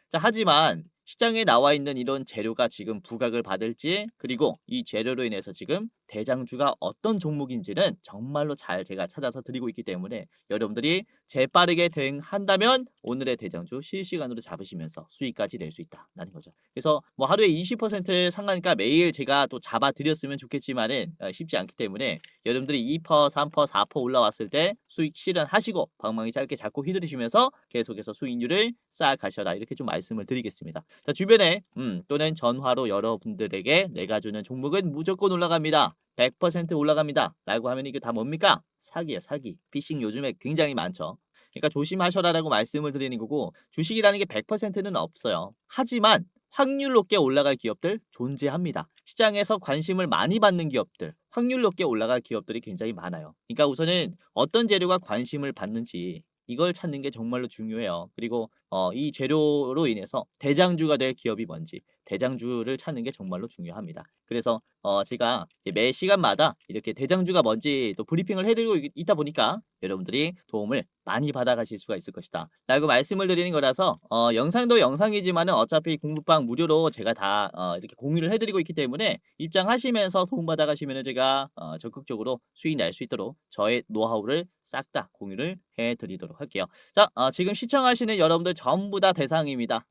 자, 하지만 시장에 나와 있는 이런 재료가 지금 부각을 받을지, 그리고 이 재료로 인해서 지금 대장주가 어떤 종목인지는 정말로 잘 제가 찾아서 드리고 있기 때문에 여러분들이 재빠르게 대응한다면 오늘의 대장주 실시간으로 잡으시면서 수익까지 낼 수 있다라는 거죠. 그래서 뭐 하루에 20% 상한가 매일 제가 또 잡아 드렸으면 좋겠지만은 쉽지 않기 때문에 여러분들이 2%, 3%, 4% 올라왔을 때 수익 실현하시고 방망이 짧게 잡고 휘두르시면서 계속해서 수익률을 쌓아가셔라, 이렇게 좀 말씀을 드리겠습니다. 자, 주변에 또는 전화로 여러분들에게 내가 주는 종목은 무조건 올라갑니다, 100% 올라갑니다 라고 하면 이게 다 뭡니까? 사기예요, 사기. 피싱 요즘에 굉장히 많죠. 그러니까 조심하셔라라고 말씀을 드리는 거고, 주식이라는 게 100%는 없어요. 하지만 확률 높게 올라갈 기업들 존재합니다. 시장에서 관심을 많이 받는 기업들, 확률 높게 올라갈 기업들이 굉장히 많아요. 그러니까 우선은 어떤 재료가 관심을 받는지 이걸 찾는 게 정말로 중요해요. 그리고 이 재료로 인해서 대장주가 될 기업이 뭔지, 대장주를 찾는 게 정말로 중요합니다. 그래서 제가 이제 매 시간마다 이렇게 대장주가 뭔지 또 브리핑을 해드리고 있다 보니까 여러분들이 도움을 많이 받아가실 수가 있을 것이다 라고 말씀을 드리는 거라서, 영상도 영상이지만은 어차피 공부방 무료로 제가 다 이렇게 공유를 해드리고 있기 때문에 입장하시면서 도움받아 가시면은 제가 적극적으로 수익 낼 수 있도록 저의 노하우를 싹 다 공유를 해드리도록 할게요. 자, 지금 시청하시는 여러분들 전부 다 대상입니다.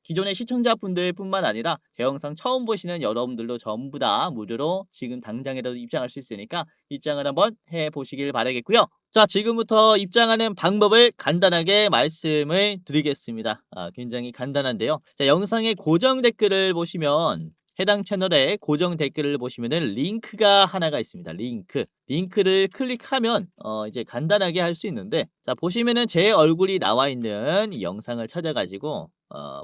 기존의 시청자분들뿐만 아니라 제 영상 처음 보시는 여러분들도 전부 다 무료로 지금 당장이라도 입장할 수 있으니까 입장을 한번 해보시길 바라겠고요. 자, 지금부터 입장하는 방법을 간단하게 말씀을 드리겠습니다. 굉장히 간단한데요. 자, 영상의 고정 댓글을 보시면, 해당 채널에 고정 댓글을 보시면은 링크가 하나가 있습니다. 링크를 클릭하면 이제 간단하게 할 수 있는데, 자, 보시면은 제 얼굴이 나와 있는 이 영상을 찾아가지고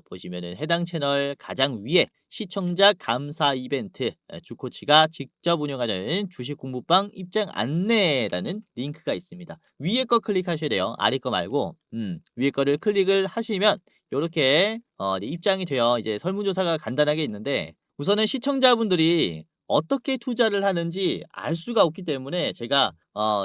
보시면은 해당 채널 가장 위에 시청자 감사 이벤트, 주코치가 직접 운영하는 주식 공부방 입장 안내라는 링크가 있습니다. 위에 거 클릭하셔야 돼요. 아래 거 말고 위에 거를 클릭을 하시면 요렇게 입장이 돼요. 이제 설문조사가 간단하게 있는데, 우선은 시청자분들이 어떻게 투자를 하는지 알 수가 없기 때문에 제가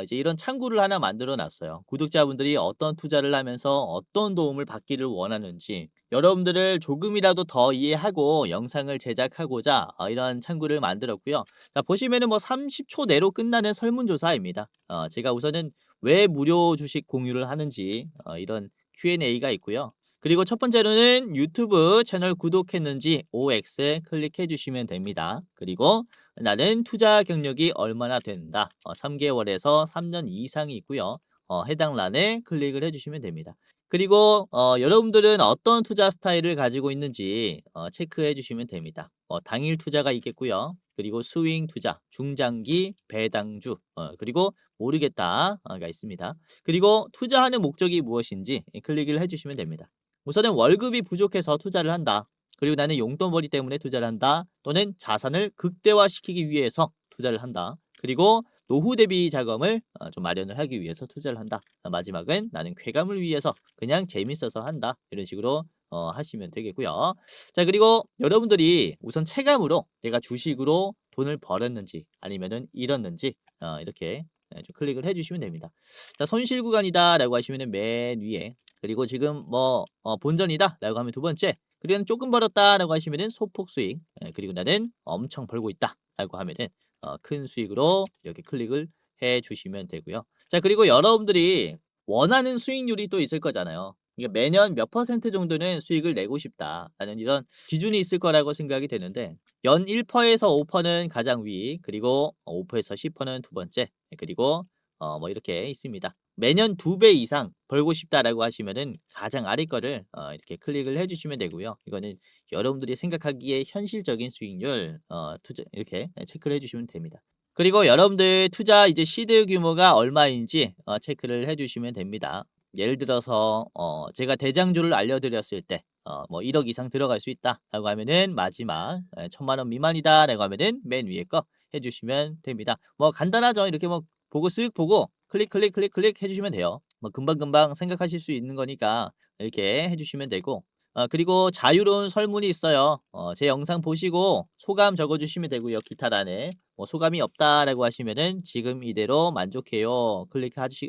이제 이런 창구를 하나 만들어 놨어요. 구독자분들이 어떤 투자를 하면서 어떤 도움을 받기를 원하는지 여러분들을 조금이라도 더 이해하고 영상을 제작하고자 이런 창구를 만들었고요. 자, 보시면은 뭐 30초 내로 끝나는 설문조사입니다. 제가 우선은 왜 무료 주식 공유를 하는지 이런 Q&A가 있고요. 그리고 첫 번째로는 유튜브 채널 구독했는지 OX 클릭해 주시면 됩니다. 그리고 나는 투자 경력이 얼마나 된다, 3개월에서 3년 이상이 있고요. 해당 란에 클릭을 해주시면 됩니다. 그리고 여러분들은 어떤 투자 스타일을 가지고 있는지 체크해 주시면 됩니다. 당일 투자가 있겠고요. 그리고 스윙 투자, 중장기, 배당주, 그리고 모르겠다가 있습니다. 그리고 투자하는 목적이 무엇인지 클릭을 해주시면 됩니다. 우선은 월급이 부족해서 투자를 한다, 그리고 나는 용돈벌이 때문에 투자를 한다, 또는 자산을 극대화시키기 위해서 투자를 한다, 그리고 노후 대비 자금을 좀 마련을 하기 위해서 투자를 한다, 마지막은 나는 쾌감을 위해서 그냥 재밌어서 한다, 이런 식으로 하시면 되겠고요. 자, 그리고 여러분들이 우선 체감으로 내가 주식으로 돈을 벌었는지 아니면은 잃었는지 이렇게 좀 클릭을 해주시면 됩니다. 자, 손실 구간이다 라고 하시면은 맨 위에, 그리고 지금 뭐 본전이다 라고 하면 두 번째, 그리고 조금 벌었다 라고 하시면은 소폭 수익, 그리고 나는 엄청 벌고 있다 라고 하면은 큰 수익으로 이렇게 클릭을 해 주시면 되고요. 자, 그리고 여러분들이 원하는 수익률이 또 있을 거잖아요. 그러니까 매년 몇 퍼센트 정도는 수익을 내고 싶다라는 이런 기준이 있을 거라고 생각이 되는데, 연 1%에서 5%는 가장 위, 그리고 5%에서 10%는 두 번째, 그리고 뭐 이렇게 있습니다. 매년 2배 이상 벌고 싶다라고 하시면은 가장 아래 거를 이렇게 클릭을 해 주시면 되고요. 이거는 여러분들이 생각하기에 현실적인 수익률 투자 이렇게 체크를 해 주시면 됩니다. 그리고 여러분들 투자 이제 시드 규모가 얼마인지 체크를 해 주시면 됩니다. 예를 들어서 제가 대장주를 알려드렸을 때 뭐 1억 이상 들어갈 수 있다라고 하면은 마지막 1,000만 원 미만이다라고 하면은 맨 위에 거 해주시면 됩니다. 뭐 간단하죠. 이렇게 뭐 보고 쓱 보고 클릭 해주시면 돼요. 뭐 금방금방 생각하실 수 있는 거니까 이렇게 해주시면 되고, 그리고 자유로운 설문이 있어요. 제 영상 보시고 소감 적어주시면 되고요. 기타란에 뭐 소감이 없다라고 하시면은 지금 이대로 만족해요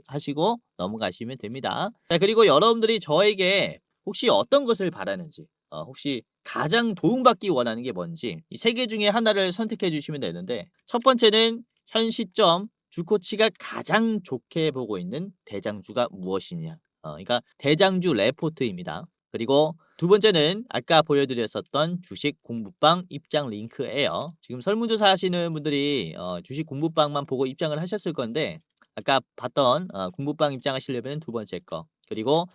하시고 넘어가시면 됩니다. 자, 그리고 여러분들이 저에게 혹시 어떤 것을 바라는지, 혹시 가장 도움받기 원하는 게 뭔지 이 세 개 중에 하나를 선택해 주시면 되는데, 첫 번째는 현 시점 주코치가 가장 좋게 보고 있는 대장주가 무엇이냐. 그러니까 대장주 레포트입니다. 그리고 두 번째는 아까 보여드렸었던 주식 공부방 입장 링크예요. 지금 설문조사 하시는 분들이 주식 공부방만 보고 입장을 하셨을 건데, 아까 봤던 공부방 입장하시려면 두 번째 거, 그리고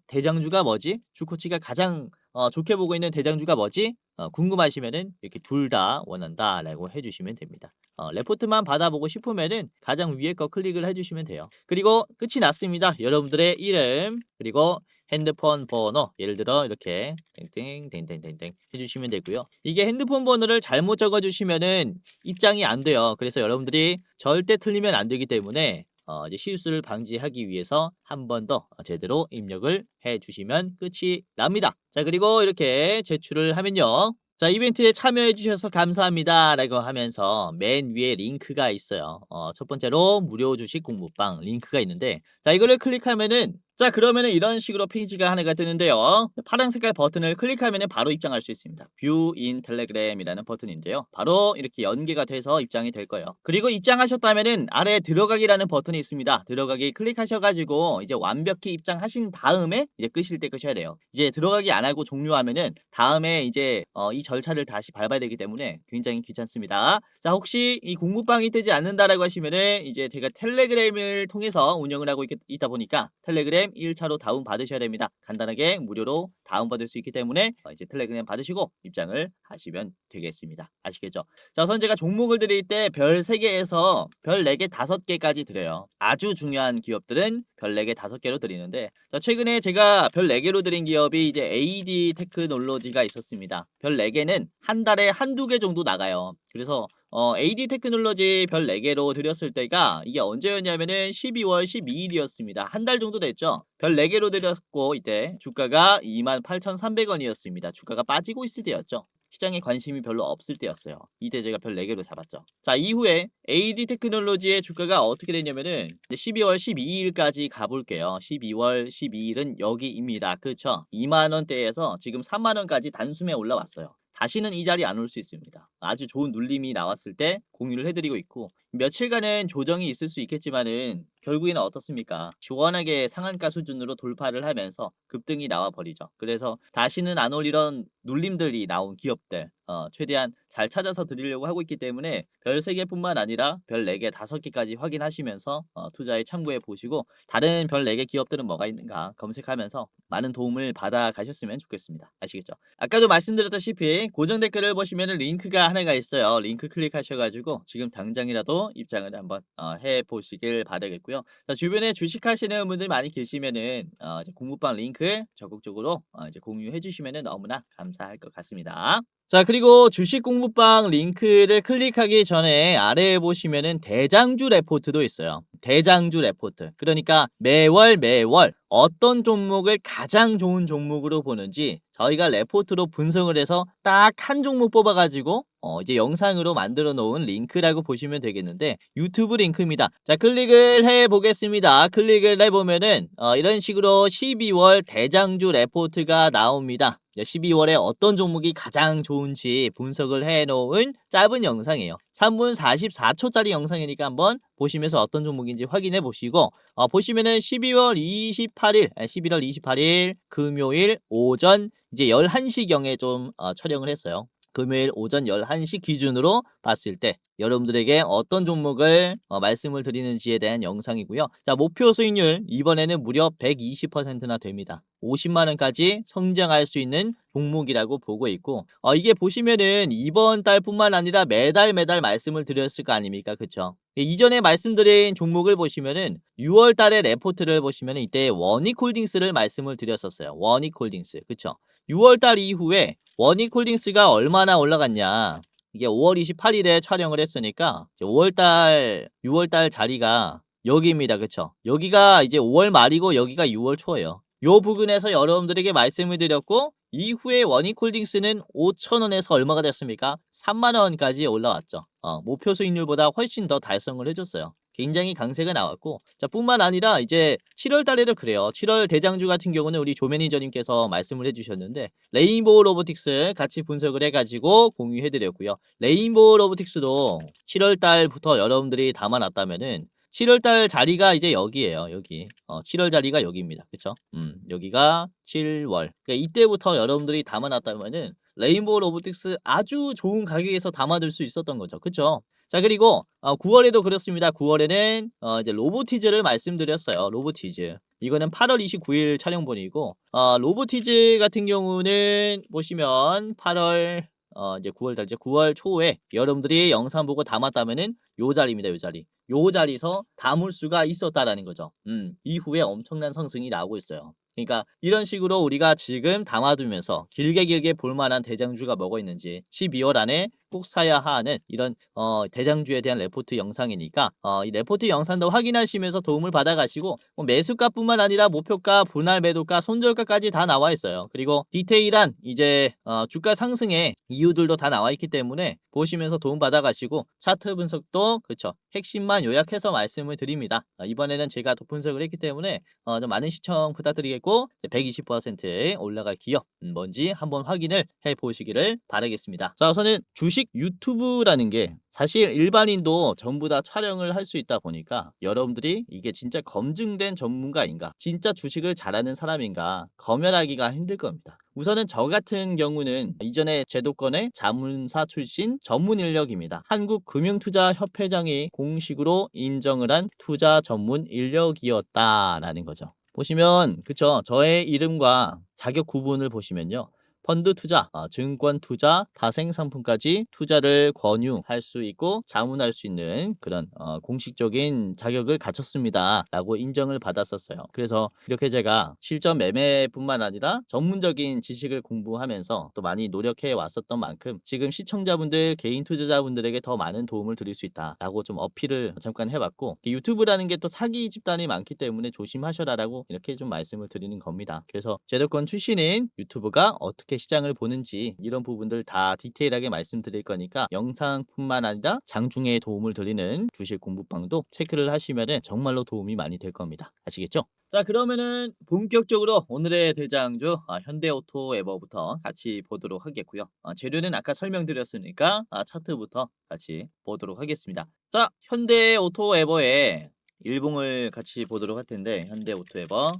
대장주가 뭐지? 주코치가 가장 좋게 보고 있는 대장주가 뭐지? 궁금하시면은 이렇게 둘 다 원한다라고 해주시면 됩니다. 레포트만 받아보고 싶으면은 가장 위에 거 클릭을 해주시면 돼요. 그리고 끝이 났습니다. 여러분들의 이름 그리고 핸드폰 번호, 예를 들어 이렇게 땡땡땡땡땡땡 해주시면 되고요. 이게 핸드폰 번호를 잘못 적어주시면은 입장이 안 돼요. 그래서 여러분들이 절대 틀리면 안 되기 때문에 이제 실수를 방지하기 위해서 한 번 더 제대로 입력을 해주시면 끝이 납니다. 자, 그리고 이렇게 제출을 하면요. 자, 이벤트에 참여해 주셔서 감사합니다 라고 하면서 맨 위에 링크가 있어요. 첫 번째로 무료 주식 공부방 링크가 있는데, 자, 이거를 클릭하면은, 자, 그러면은 이런 식으로 페이지가 하나가 뜨는데요. 파란 색깔 버튼을 클릭하면은 바로 입장할 수 있습니다. View in Telegram이라는 버튼인데요. 바로 이렇게 연계가 돼서 입장이 될 거예요. 그리고 입장하셨다면은 아래에 들어가기라는 버튼이 있습니다. 들어가기 클릭하셔가지고 이제 완벽히 입장하신 다음에 이제 끄실 때 끄셔야 돼요. 이제 들어가기 안 하고 종료하면은 다음에 이제 이 절차를 다시 밟아야 되기 때문에 굉장히 귀찮습니다. 자, 혹시 이 공부방이 뜨지 않는다라고 하시면은 이제 제가 텔레그램을 통해서 운영을 하고 있다 보니까 텔레그램 1차로 다운 받으셔야 됩니다. 간단하게 무료로 다운 받을 수 있기 때문에 이제 텔레그램 받으시고 입장을 하시면 되겠습니다. 아시겠죠? 자, 우선 제가 종목을 드릴 때 별 3개에서 별 4개, 5개까지 드려요. 아주 중요한 기업들은 별 4개, 5개로 드리는데, 자, 최근에 제가 별 4개로 드린 기업이 이제 AD 테크놀로지가 있었습니다. 별 4개는 한 달에 한두 개 정도 나가요. 그래서 AD 테크놀로지 별 4개로 드렸을 때가 이게 언제였냐면은 12월 12일이었습니다. 한 달 정도 됐죠. 별 4개로 드렸고 이때 주가가 28,300원이었습니다. 주가가 빠지고 있을 때였죠. 시장에 관심이 별로 없을 때였어요. 이때 제가 별 4개로 잡았죠. 자, 이후에 AD 테크놀로지의 주가가 어떻게 됐냐면은 12월 12일까지 가볼게요. 12월 12일은 여기입니다. 그쵸? 2만원대에서 지금 3만원까지 단숨에 올라왔어요. 다시는 이 자리에 안 올 수 있습니다. 아주 좋은 눌림이 나왔을 때 공유를 해드리고 있고, 며칠간은 조정이 있을 수 있겠지만은 결국에는 어떻습니까? 시원하게 상한가 수준으로 돌파를 하면서 급등이 나와 버리죠. 그래서 다시는 안 올 이런 눌림들이 나온 기업들 최대한 잘 찾아서 드리려고 하고 있기 때문에 별 3개뿐만 아니라 별 4개, 5개까지 확인하시면서 투자에 참고해 보시고, 다른 별 4개 기업들은 뭐가 있는가 검색하면서 많은 도움을 받아 가셨으면 좋겠습니다. 아시겠죠? 아까도 말씀드렸다시피 고정 댓글을 보시면 링크가 하나가 있어요. 링크 클릭하셔가지고 지금 당장이라도 입장을 한번 해보시길 바라겠고요. 자, 주변에 주식하시는 분들 많이 계시면은 이제 공부방 링크 적극적으로 이제 공유해 주시면은 너무나 감사할 것 같습니다. 자, 그리고 주식 공부방 링크를 클릭하기 전에 아래에 보시면은 대장주 레포트도 있어요. 대장주 레포트. 그러니까 매월 어떤 종목을 가장 좋은 종목으로 보는지 저희가 레포트로 분석을 해서 딱 한 종목 뽑아가지고 이제 영상으로 만들어 놓은 링크라고 보시면 되겠는데, 유튜브 링크입니다. 자, 클릭을 해 보겠습니다. 클릭을 해보면은 이런 식으로 12월 대장주 레포트가 나옵니다. 12월에 어떤 종목이 가장 좋은지 분석을 해 놓은 짧은 영상이에요. 3분 44초짜리 영상이니까 한번 보시면서 어떤 종목인지 확인해 보시고, 보시면은 11월 28일 금요일 오전 이제 11시경에 좀 촬영을 했어요. 금요일 오전 11시 기준으로 봤을 때 여러분들에게 어떤 종목을 말씀을 드리는지에 대한 영상이고요. 자, 목표 수익률 이번에는 무려 120%나 됩니다. 50만원까지 성장할 수 있는 종목이라고 보고 있고, 이게 보시면은 이번 달뿐만 아니라 매달 말씀을 드렸을 거 아닙니까? 그쵸? 이전에 말씀드린 종목을 보시면은 6월 달에 레포트를 보시면은 이때 원익홀딩스를 말씀을 드렸었어요. 원익홀딩스. 그쵸? 6월 달 이후에 원익홀딩스가 얼마나 올라갔냐. 이게 5월 28일에 촬영을 했으니까 6월 달 자리가 여기입니다. 그쵸? 여기가 이제 5월 말이고 여기가 6월 초예요. 요 부분에서 여러분들에게 말씀을 드렸고, 이후에 원익홀딩스는 5,000원에서 얼마가 됐습니까? 3만원까지 올라왔죠. 목표 수익률보다 훨씬 더 달성을 해줬어요. 굉장히 강세가 나왔고, 자 뿐만 아니라 이제 7월 달에도 그래요. 7월 대장주 같은 경우는 우리 조 매니저님께서 말씀을 해주셨는데 레인보우 로보틱스 같이 분석을 해가지고 공유해드렸고요. 레인보우 로보틱스도 7월 달부터 여러분들이 담아놨다면은 7월 달 자리가 이제 여기에요. 여기 7월 자리가 여기입니다. 그쵸? 여기가 7월. 그러니까 이때부터 여러분들이 담아놨다면은 레인보우 로보틱스 아주 좋은 가격에서 담아둘 수 있었던 거죠. 그쵸? 자 그리고 9월에도 그렇습니다. 9월에는 이제 로보티즈를 말씀드렸어요. 로보티즈. 이거는 8월 29일 촬영본이고 로보티즈 같은 경우는 보시면 8월 이제 9월 달이죠. 9월 초에 여러분들이 영상 보고 담았다면은 요 자리입니다. 요 자리. 요 자리에서 담을 수가 있었다라는 거죠. 이후에 엄청난 상승이 나오고 있어요. 그러니까 이런 식으로 우리가 지금 담아두면서 길게 볼만한 대장주가 뭐가 있는지 12월 안에 꼭 사야 하는 이런 대장주에 대한 레포트 영상이니까 이 레포트 영상도 확인하시면서 도움을 받아가시고 뭐 매수가뿐만 아니라 목표가, 분할 매도가, 손절가까지 다 나와 있어요. 그리고 디테일한 이제 주가 상승의 이유들도 다 나와 있기 때문에 보시면서 도움 받아가시고 차트 분석도 그쵸 핵심만 요약해서 말씀을 드립니다. 이번에는 제가 더 분석을 했기 때문에 좀 많은 시청 부탁드리겠고 120% 올라갈 기업 뭔지 한번 확인을 해보시기를 바라겠습니다. 자 우선은 주식 유튜브라는 게 사실 일반인도 전부 다 촬영을 할 수 있다 보니까 여러분들이 이게 진짜 검증된 전문가인가, 진짜 주식을 잘하는 사람인가 검열하기가 힘들 겁니다. 우선은 저 같은 경우는 이전에 제도권의 자문사 출신 전문 인력입니다. 한국금융투자협회장이 공식으로 인정을 한 투자 전문 인력이었다라는 거죠. 보시면 그쵸, 저의 이름과 자격 구분을 보시면요, 펀드 투자, 증권 투자, 다생 상품까지 투자를 권유할 수 있고 자문할 수 있는 그런 공식적인 자격을 갖췄습니다 라고 인정을 받았었어요. 그래서 이렇게 제가 실전 매매뿐만 아니라 전문적인 지식을 공부하면서 또 많이 노력해 왔었던 만큼 지금 시청자분들, 개인 투자자분들에게 더 많은 도움을 드릴 수 있다 라고 좀 어필을 잠깐 해봤고, 유튜브라는 게 또 사기 집단이 많기 때문에 조심하셔라 라고 이렇게 좀 말씀을 드리는 겁니다. 그래서 제도권 출신인 유튜브가 어떻게 시장을 보는지 이런 부분들 다 디테일하게 말씀드릴 거니까 영상뿐만 아니라 장중에 도움을 드리는 주식 공부방도 체크를 하시면 정말로 도움이 많이 될 겁니다. 아시겠죠? 자 그러면은 본격적으로 오늘의 대장주 현대오토에버부터 같이 보도록 하겠고요. 재료는 아까 설명드렸으니까 차트부터 같이 보도록 하겠습니다. 자 현대오토에버의 일봉을 같이 보도록 할 텐데, 현대오토에버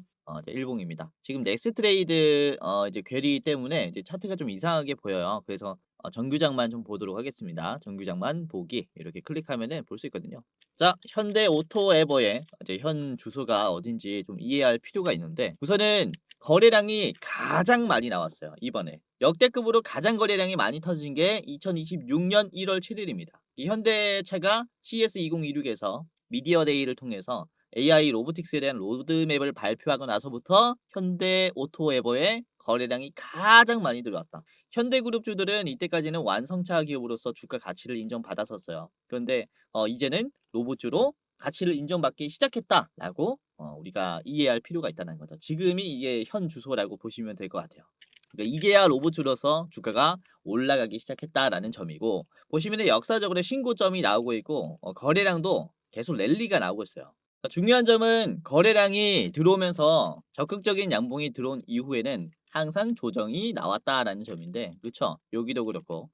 이제 일봉입니다. 지금 넥스트레이드 이제 괴리 때문에 이제 차트가 좀 이상하게 보여요. 그래서 정규장만 좀 보도록 하겠습니다. 정규장만 보기 이렇게 클릭하면은 볼 수 있거든요. 자, 현대오토에버의 이제 현 주소가 어딘지 좀 이해할 필요가 있는데, 우선은 거래량이 가장 많이 나왔어요. 이번에 역대급으로 가장 거래량이 많이 터진 게 2026년 1월 7일입니다. 이 현대차가 CS2026에서 미디어데이를 통해서 AI 로보틱스에 대한 로드맵을 발표하고 나서부터 현대오토에버의 거래량이 가장 많이 들어왔다. 현대그룹주들은 이때까지는 완성차 기업으로서 주가 가치를 인정받았었어요. 그런데 이제는 로봇주로 가치를 인정받기 시작했다라고 우리가 이해할 필요가 있다는 거죠. 지금이 이게 현 주소라고 보시면 될 것 같아요. 그러니까 이제야 로봇주로서 주가가 올라가기 시작했다라는 점이고, 보시면 역사적으로 신고점이 나오고 있고 거래량도 계속 랠리가 나오고 있어요. 중요한 점은 거래량이 들어오면서 적극적인 양봉이 들어온 이후에는 항상 조정이 나왔다라는 점인데, 그쵸? 여기도 그렇고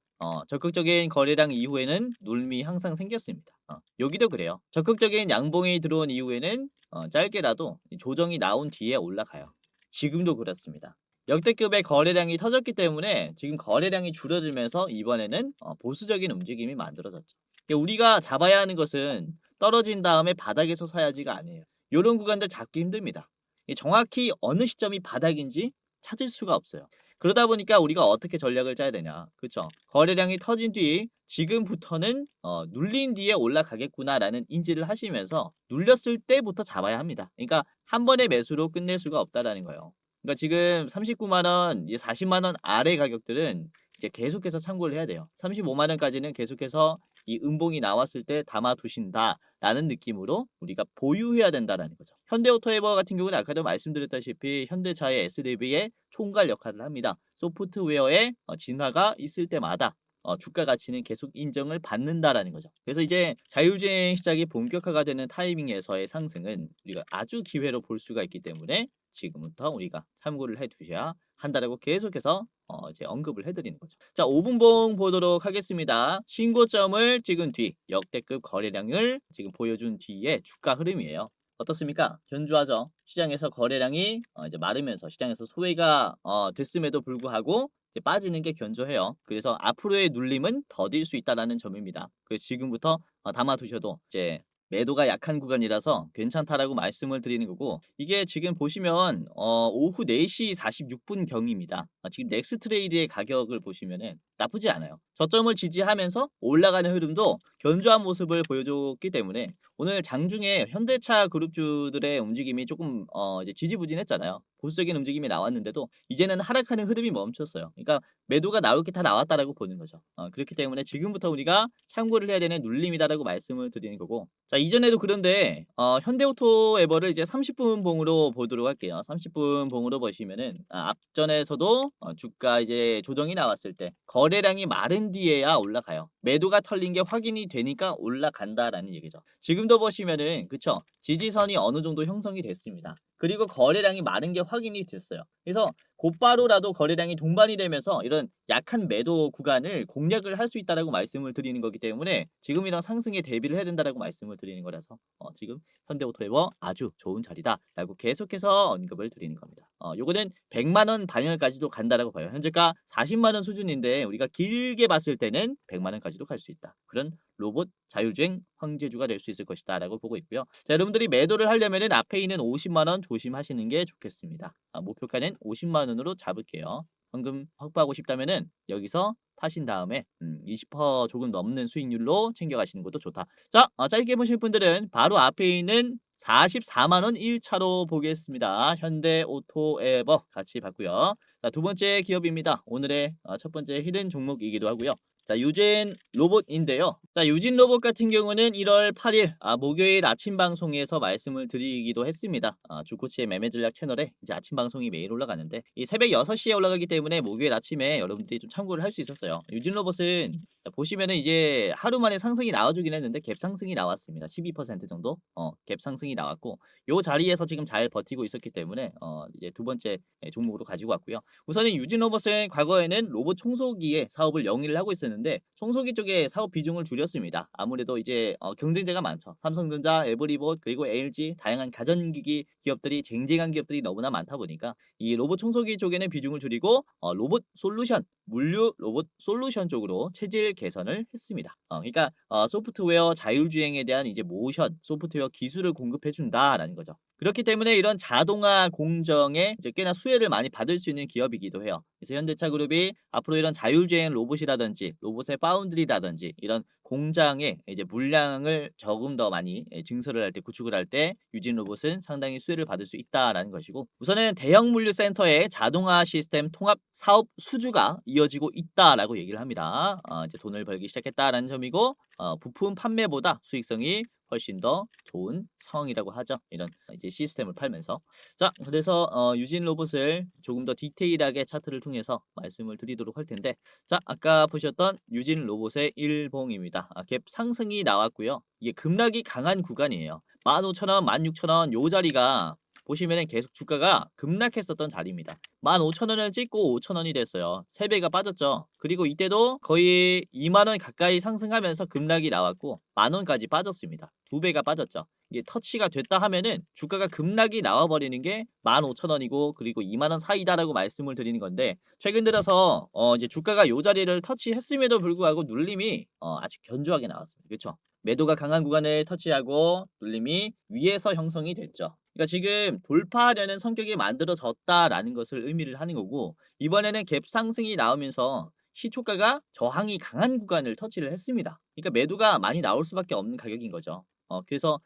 적극적인 거래량 이후에는 눌림이 항상 생겼습니다. 여기도 그래요. 적극적인 양봉이 들어온 이후에는 짧게라도 조정이 나온 뒤에 올라가요. 지금도 그렇습니다. 역대급의 거래량이 터졌기 때문에 지금 거래량이 줄어들면서 이번에는 보수적인 움직임이 만들어졌죠. 우리가 잡아야 하는 것은 떨어진 다음에 바닥에서 사야지가 아니에요. 요런 구간들 잡기 힘듭니다. 정확히 어느 시점이 바닥인지 찾을 수가 없어요. 그러다 보니까 우리가 어떻게 전략을 짜야 되냐, 그쵸? 거래량이 터진 뒤 지금부터는 눌린 뒤에 올라가겠구나라는 인지를 하시면서 눌렸을 때부터 잡아야 합니다. 그러니까 한 번의 매수로 끝낼 수가 없다라는 거예요. 그러니까 지금 39만원, 40만원 아래 가격들은 이제 계속해서 참고를 해야 돼요. 35만원까지는 계속해서 이 음봉이 나왔을 때 담아 두신다라는 느낌으로 우리가 보유해야 된다라는 거죠. 현대오토에버 같은 경우는 아까도 말씀드렸다시피 현대차의 SDV의 총괄 역할을 합니다. 소프트웨어의 진화가 있을 때마다 주가 가치는 계속 인정을 받는다라는 거죠. 그래서 이제 자율주행 시작이 본격화가 되는 타이밍에서의 상승은 우리가 아주 기회로 볼 수가 있기 때문에 지금부터 우리가 참고를 해 두셔야 한다라고 계속해서 이제 언급을 해 드리는 거죠. 자, 5분봉 보도록 하겠습니다. 신고점을 찍은 뒤 역대급 거래량을 지금 보여준 뒤에 주가 흐름이에요. 어떻습니까? 견조하죠. 시장에서 거래량이 이제 마르면서 시장에서 소외가 됐음에도 불구하고 이제 빠지는 게 견조해요. 그래서 앞으로의 눌림은 더딜 수 있다라는 점입니다. 그래서 지금부터 담아두셔도 이제 매도가 약한 구간이라서 괜찮다라고 말씀을 드리는 거고, 이게 지금 보시면 오후 4시 46분 경입니다. 지금 넥스트레이드의 가격을 보시면은 나쁘지 않아요. 저점을 지지하면서 올라가는 흐름도 견조한 모습을 보여줬기 때문에 오늘 장중에 현대차 그룹주들의 움직임이 조금 이제 지지부진했잖아요. 보수적인 움직임이 나왔는데도 이제는 하락하는 흐름이 멈췄어요. 그러니까 매도가 나올 게 다 나왔다라고 보는 거죠. 그렇기 때문에 지금부터 우리가 참고를 해야 되는 눌림이다라고 말씀을 드리는 거고, 자, 이전에도 그런데 현대오토에버를 이제 30분 봉으로 보도록 할게요. 30분 봉으로 보시면은 앞전에서도 주가 이제 조정이 나왔을 때 거래량이 마른 뒤에야 올라가요. 매도가 털린 게 확인이 되니까 올라간다라는 얘기죠. 지금도 보시면은 그쵸? 지지선이 어느 정도 형성이 됐습니다. 그리고 거래량이 마른 게 확인이 됐어요. 그래서 곧바로라도 거래량이 동반이 되면서 이런 약한 매도 구간을 공략을 할 수 있다라고 말씀을 드리는 거기 때문에 지금이랑 상승에 대비를 해야 된다라고 말씀을 드리는 거라서 지금 현대오토에버 아주 좋은 자리다라고 계속해서 언급을 드리는 겁니다. 요거는 100만 원 반영까지도 간다라고 봐요. 현재가 40만 원 수준인데 우리가 길게 봤을 때는 100만 원까지도 갈 수 있다. 그런 로봇 자율주행 황제주가 될 수 있을 것이다라고 보고 있고요. 자, 여러분들이 매도를 하려면은 앞에 있는 50만 원 조심하시는 게 좋겠습니다. 목표가는 50만 원으로 잡을게요. 현금 확보하고 싶다면은 여기서 파신 다음에 20% 조금 넘는 수익률로 챙겨가시는 것도 좋다. 자, 짧게 보실 분들은 바로 앞에 있는 44만 원 1차로 보겠습니다. 현대오토에버 같이 봤고요. 자, 두 번째 기업입니다. 오늘의 첫 번째 히든 종목이기도 하고요. 자, 유진 로봇인데요. 자, 유진 로봇 같은 경우는 1월 8일 목요일 아침 방송에서 말씀을 드리기도 했습니다. 주코치의 매매 전략 채널에 이제 아침 방송이 매일 올라가는데 이 새벽 6시에 올라가기 때문에 목요일 아침에 여러분들이 좀 참고를 할 수 있었어요. 유진 로봇은 보시면은 이제 하루 만에 상승이 나와주긴 했는데 갭 상승이 나왔습니다. 12% 정도 갭 상승이 나왔고 요 자리에서 지금 잘 버티고 있었기 때문에 이제 두 번째 종목으로 가지고 왔고요. 우선은 유진 로봇은 과거에는 로봇 청소기의 사업을 영위를 하고 있었는데 청소기 쪽에 사업 비중을 줄였습니다. 아무래도 이제 경쟁자가 많죠. 삼성전자, 에브리봇, 그리고 LG 다양한 가전기기 기업들이 쟁쟁한 기업들이 너무나 많다 보니까 이 로봇 청소기 쪽에는 비중을 줄이고 로봇 솔루션, 물류 로봇 솔루션 쪽으로 체질 개선을 했습니다. 그러니까 소프트웨어 자율주행에 대한 이제 모션, 소프트웨어 기술을 공급해 준다라는 거죠. 그렇기 때문에 이런 자동화 공정에 이제 꽤나 수혜를 많이 받을 수 있는 기업이기도 해요. 그래서 현대차 그룹이 앞으로 이런 자율주행 로봇이라든지 로봇의 파운드리라든지 이런 공장에 이제 물량을 조금 더 많이 증설을 할 때 구축을 할 때 유진 로봇은 상당히 수혜를 받을 수 있다라는 것이고, 우선은 대형 물류 센터의 자동화 시스템 통합 사업 수주가 이어지고 있다라고 얘기를 합니다. 이제 돈을 벌기 시작했다라는 점이고 부품 판매보다 수익성이 훨씬 더 좋은 상황이라고 하죠. 이런 이제 시스템을 팔면서. 자, 그래서 유진 로봇을 조금 더 디테일하게 차트를 통해서 말씀을 드리도록 할 텐데, 자, 아까 보셨던 유진 로봇의 일봉입니다. 갭 상승이 나왔고요. 이게 급락이 강한 구간이에요. 15,000원, 16,000원 요 자리가 보시면은 계속 주가가 급락했었던 자리입니다. 15,000원을 찍고 5,000원이 됐어요. 3배가 빠졌죠. 그리고 이때도 거의 2만 원 가까이 상승하면서 급락이 나왔고 10,000원까지 빠졌습니다. 2배가 빠졌죠. 이게 터치가 됐다 하면은 주가가 급락이 나와버리는 게 15,000원이고 그리고 2만 원 사이다라고 말씀을 드리는 건데, 최근 들어서 이제 주가가 요 자리를 터치했음에도 불구하고 눌림이 아주 견조하게 나왔습니다. 그렇죠? 매도가 강한 구간을 터치하고 눌림이 위에서 형성이 됐죠. 그러니까 지금 돌파하려는 성격이 만들어졌다라는 것을 의미를 하는 거고, 이번에는 갭 상승이 나오면서 시초가가 저항이 강한 구간을 터치를 했습니다. 그러니까 매도가 많이 나올 수밖에 없는 가격인 거죠. 그래서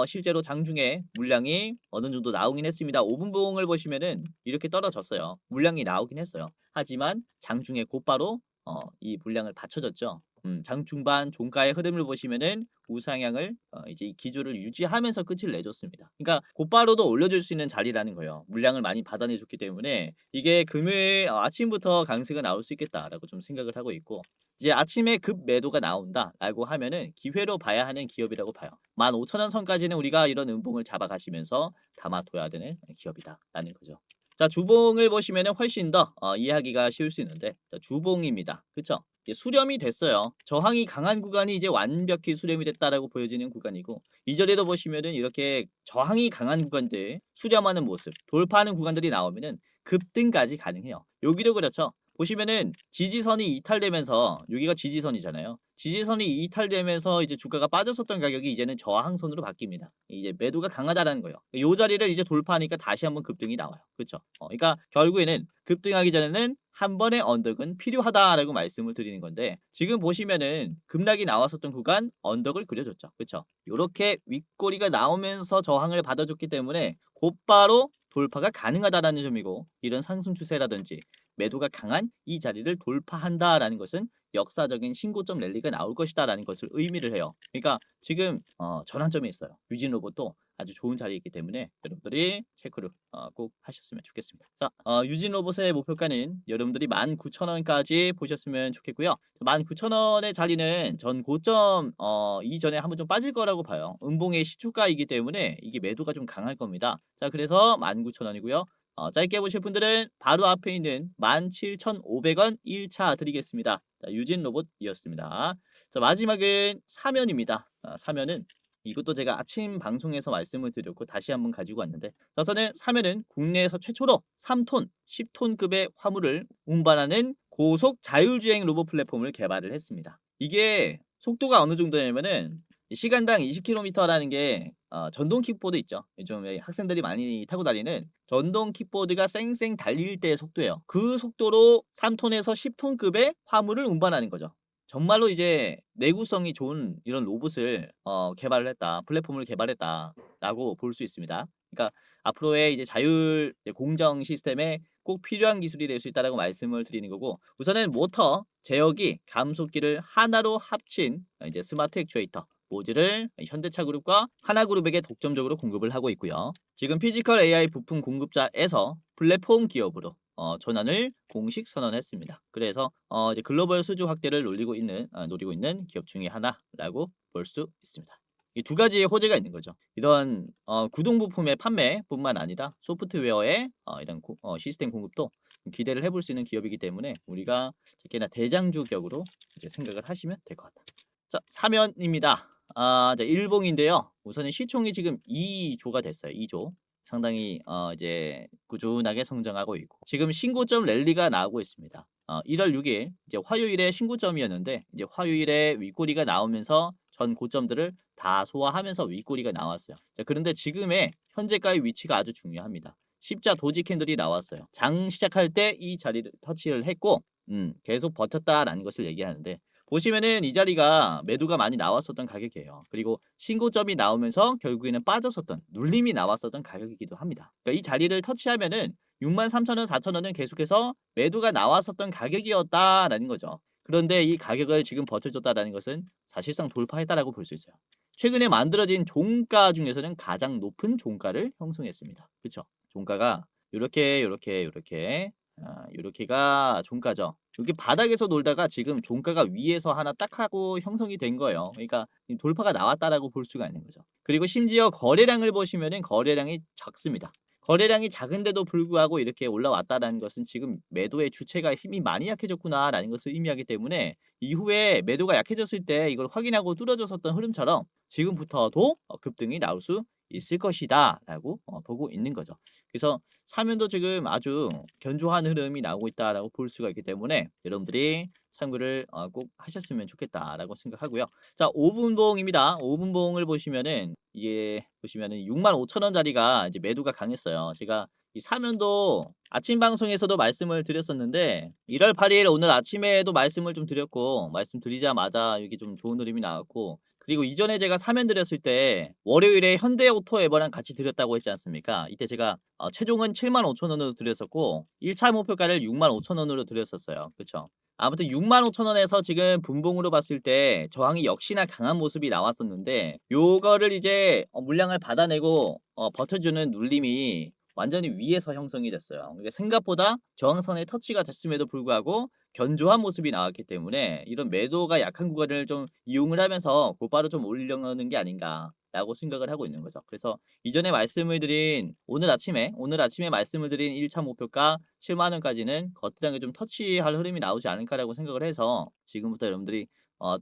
실제로 장중에 물량이 어느 정도 나오긴 했습니다. 5분봉을 보시면은 이렇게 떨어졌어요. 물량이 나오긴 했어요. 하지만 장중에 곧바로 이 물량을 받쳐줬죠. 장중반 종가의 흐름을 보시면은 우상향을 이제 이 기조를 유지하면서 끝을 내줬습니다. 그러니까 곧바로도 올려줄 수 있는 자리라는 거예요. 물량을 많이 받아내줬기 때문에 이게 금요일 아침부터 강세가 나올 수 있겠다라고 좀 생각을 하고 있고, 이제 아침에 급 매도가 나온다라고 하면은 기회로 봐야 하는 기업이라고 봐요. 15,000원 선까지는 우리가 이런 음봉을 잡아가시면서 담아둬야 되는 기업이다라는 거죠. 자, 주봉을 보시면은 훨씬 더 이해하기가 쉬울 수 있는데, 자, 주봉입니다. 그쵸? 이제 수렴이 됐어요. 저항이 강한 구간이 이제 완벽히 수렴이 됐다라고 보여지는 구간이고, 이전에도 보시면은 이렇게 저항이 강한 구간들 수렴하는 모습, 돌파하는 구간들이 나오면은 급등까지 가능해요. 여기도 그렇죠. 보시면은 지지선이 이탈되면서, 여기가 지지선이잖아요. 지지선이 이탈되면서 이제 주가가 빠졌었던 가격이 이제는 저항선으로 바뀝니다. 이제 매도가 강하다라는 거예요. 요 자리를 이제 돌파하니까 다시 한번 급등이 나와요. 그렇죠? 그러니까 결국에는 급등하기 전에는 한 번의 언덕은 필요하다라고 말씀을 드리는 건데, 지금 보시면은 급락이 나왔었던 구간 언덕을 그려줬죠. 그렇죠? 요렇게 윗꼬리가 나오면서 저항을 받아줬기 때문에 곧바로 돌파가 가능하다라는 점이고, 이런 상승 추세라든지 매도가 강한 이 자리를 돌파한다라는 것은 역사적인 신고점 랠리가 나올 것이다라는 것을 의미를 해요. 그러니까 지금 전환점에 있어요. 유진 로봇도 아주 좋은 자리에 있기 때문에 여러분들이 체크를 꼭 하셨으면 좋겠습니다. 자, 유진 로봇의 목표가는 여러분들이 19,000원까지 보셨으면 좋겠고요. 19,000원의 자리는 전 고점 이전에 한번 좀 빠질 거라고 봐요. 음봉의 시초가이기 때문에 이게 매도가 좀 강할 겁니다. 자, 그래서 19,000원이고요. 짧게 보실 분들은 바로 앞에 있는 17,500원 1차 드리겠습니다. 자, 유진 로봇이었습니다. 자, 마지막은 사면입니다. 사면은 이것도 제가 아침 방송에서 말씀을 드렸고 다시 한번 가지고 왔는데, 저는 사면은 국내에서 최초로 3톤, 10톤급의 화물을 운반하는 고속 자율주행 로봇 플랫폼을 개발을 했습니다. 이게 속도가 어느 정도냐면은 시간당 20km라는 게 전동 킥보드 있죠. 요즘 학생들이 많이 타고 다니는 전동 킥보드가 쌩쌩 달릴 때의 속도예요. 그 속도로 3톤에서 10톤급의 화물을 운반하는 거죠. 정말로 이제 내구성이 좋은 이런 로봇을 개발을 했다, 플랫폼을 개발했다라고 볼 수 있습니다. 그러니까 앞으로의 이제 자율 공정 시스템에 꼭 필요한 기술이 될 수 있다라고 말씀을 드리는 거고, 우선은 모터, 제어기, 감속기를 하나로 합친 이제 스마트 액추에이터 모듈을 현대차 그룹과 하나그룹에게 독점적으로 공급을 하고 있고요. 지금 피지컬 AI 부품 공급자에서 플랫폼 기업으로 전환을 공식 선언했습니다. 그래서 이제 글로벌 수주 확대를 노리고 있는 기업 중에 하나라고 볼 수 있습니다. 이 두 가지의 호재가 있는 거죠. 이런 구동 부품의 판매뿐만 아니라 소프트웨어의 이런 시스템 공급도 기대를 해볼 수 있는 기업이기 때문에 우리가 특히나 대장주 격으로 이제 생각을 하시면 될 것 같다. 자, 사면입니다. 이제 일봉인데요. 우선은 시총이 지금 2조가 됐어요. 2조. 상당히 이제 꾸준하게 성장하고 있고, 지금 신고점 랠리가 나오고 있습니다. 1월 6일 이제 화요일에 신고점이었는데, 이제 화요일에 윗꼬리가 나오면서 전 고점들을 다 소화하면서 윗꼬리가 나왔어요. 자, 그런데 지금의 현재가의 위치가 아주 중요합니다. 십자 도지 캔들이 나왔어요. 장 시작할 때 이 자리를 터치를 했고, 계속 버텼다라는 것을 얘기하는데, 보시면은 이 자리가 매도가 많이 나왔었던 가격이에요. 그리고 신고점이 나오면서 결국에는 빠졌었던, 눌림이 나왔었던 가격이기도 합니다. 그러니까 이 자리를 터치하면은 63,000원, 4,000원은 계속해서 매도가 나왔었던 가격이었다라는 거죠. 그런데 이 가격을 지금 버텨줬다라는 것은 사실상 돌파했다라고 볼 수 있어요. 최근에 만들어진 종가 중에서는 가장 높은 종가를 형성했습니다. 그쵸? 종가가 요렇게 요렇게가 종가죠. 여기 바닥에서 놀다가 지금 종가가 위에서 하나 딱 하고 형성이 된 거예요. 그러니까 돌파가 나왔다라고 볼 수가 있는 거죠. 그리고 심지어 거래량을 보시면은 거래량이 작습니다. 거래량이 작은데도 불구하고 이렇게 올라왔다라는 것은 지금 매도의 주체가 힘이 많이 약해졌구나라는 것을 의미하기 때문에, 이후에 매도가 약해졌을 때 이걸 확인하고 뚫어졌었던 흐름처럼 지금부터도 급등이 나올 수 있을 것이다라고 보고 있는 거죠. 그래서 사면도 지금 아주 견조한 흐름이 나오고 있다라고 볼 수가 있기 때문에 여러분들이 참고를 꼭 하셨으면 좋겠다라고 생각하고요. 자, 5분봉입니다. 5분봉을 보시면은 이게 보시면은 65,000원 자리가 이제 매도가 강했어요. 제가 이 사면도 아침 방송에서도 말씀을 드렸었는데, 1월 8일 오늘 아침에도 말씀을 좀 드렸고, 말씀드리자마자 이게 좀 좋은 흐름이 나왔고, 그리고 이전에 제가 사면 드렸을 때 월요일에 현대오토에버랑 같이 드렸다고 했지 않습니까? 이때 제가 최종은 75,000원으로 드렸었고 1차 목표가를 65,000원으로 드렸었어요. 그쵸? 아무튼 65,000원에서 지금 분봉으로 봤을 때 저항이 역시나 강한 모습이 나왔었는데, 요거를 이제 물량을 받아내고 버텨주는 눌림이 완전히 위에서 형성이 됐어요. 그러니까 생각보다 저항선에 터치가 됐음에도 불구하고 견조한 모습이 나왔기 때문에 이런 매도가 약한 구간을 좀 이용을 하면서 곧바로 좀 올리려는 게 아닌가라고 생각을 하고 있는 거죠. 그래서 이전에 말씀을 드린 오늘 아침에 말씀을 드린 1차 목표가 7만 원까지는 거래량을 좀 터치할 흐름이 나오지 않을까라고 생각을 해서 지금부터 여러분들이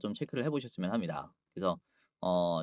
좀 체크를 해 보셨으면 합니다. 그래서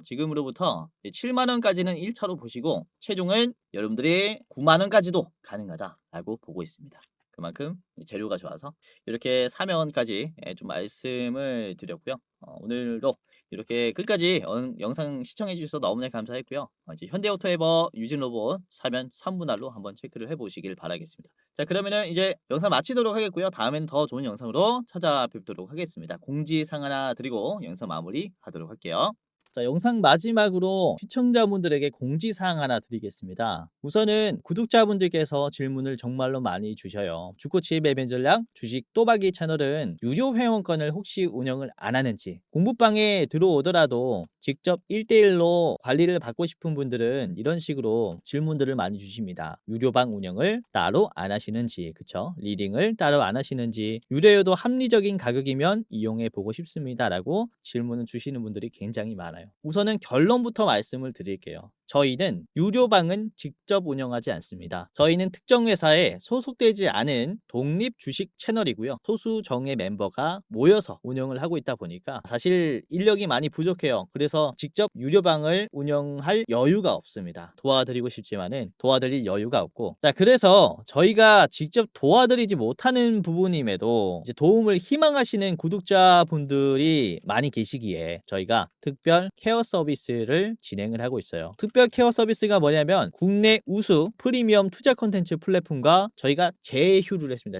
지금으로부터 7만 원까지는 1 차로 보시고 최종은 여러분들이 9만 원까지도 가능하다라고 보고 있습니다. 그만큼 이 재료가 좋아서 이렇게 사면까지 좀 말씀을 드렸고요. 오늘도 이렇게 끝까지 영상 시청해 주셔서 너무나 감사했고요. 이제 현대오토에버 유진 로봇 사면 3분할로 한번 체크를 해 보시길 바라겠습니다. 자, 그러면은 이제 영상 마치도록 하겠고요. 다음에는 더 좋은 영상으로 찾아뵙도록 하겠습니다. 공지사항 하나 드리고 영상 마무리하도록 할게요. 자, 영상 마지막으로 시청자분들에게 공지사항 하나 드리겠습니다. 우선은 구독자분들께서 질문을 정말로 많이 주셔요. 주코치 매매 전략 주식 또박이 채널은 유료 회원권을 혹시 운영을 안 하는지, 공부방에 들어오더라도 직접 1대1로 관리를 받고 싶은 분들은 이런 식으로 질문들을 많이 주십니다. 유료방 운영을 따로 안 하시는지, 그쵸? 리딩을 따로 안 하시는지, 유료여도 합리적인 가격이면 이용해 보고 싶습니다 라고 질문을 주시는 분들이 굉장히 많아요. 우선은 결론부터 말씀을 드릴게요. 저희는 유료방은 직접 운영하지 않습니다. 저희는 특정 회사에 소속되지 않은 독립 주식 채널이고요. 소수 정예 멤버가 모여서 운영을 하고 있다 보니까 사실 인력이 많이 부족해요. 그래서 직접 유료방을 운영할 여유가 없습니다. 도와드리고 싶지만은 도와드릴 여유가 없고, 자, 그래서 저희가 직접 도와드리지 못하는 부분임에도 이제 도움을 희망하시는 구독자분들이 많이 계시기에 저희가 특별 케어 서비스를 진행을 하고 있어요. 특별 케어 서비스가 뭐냐면 국내 우수 프리미엄 투자 콘텐츠 플랫폼과 저희가 제휴를 했습니다.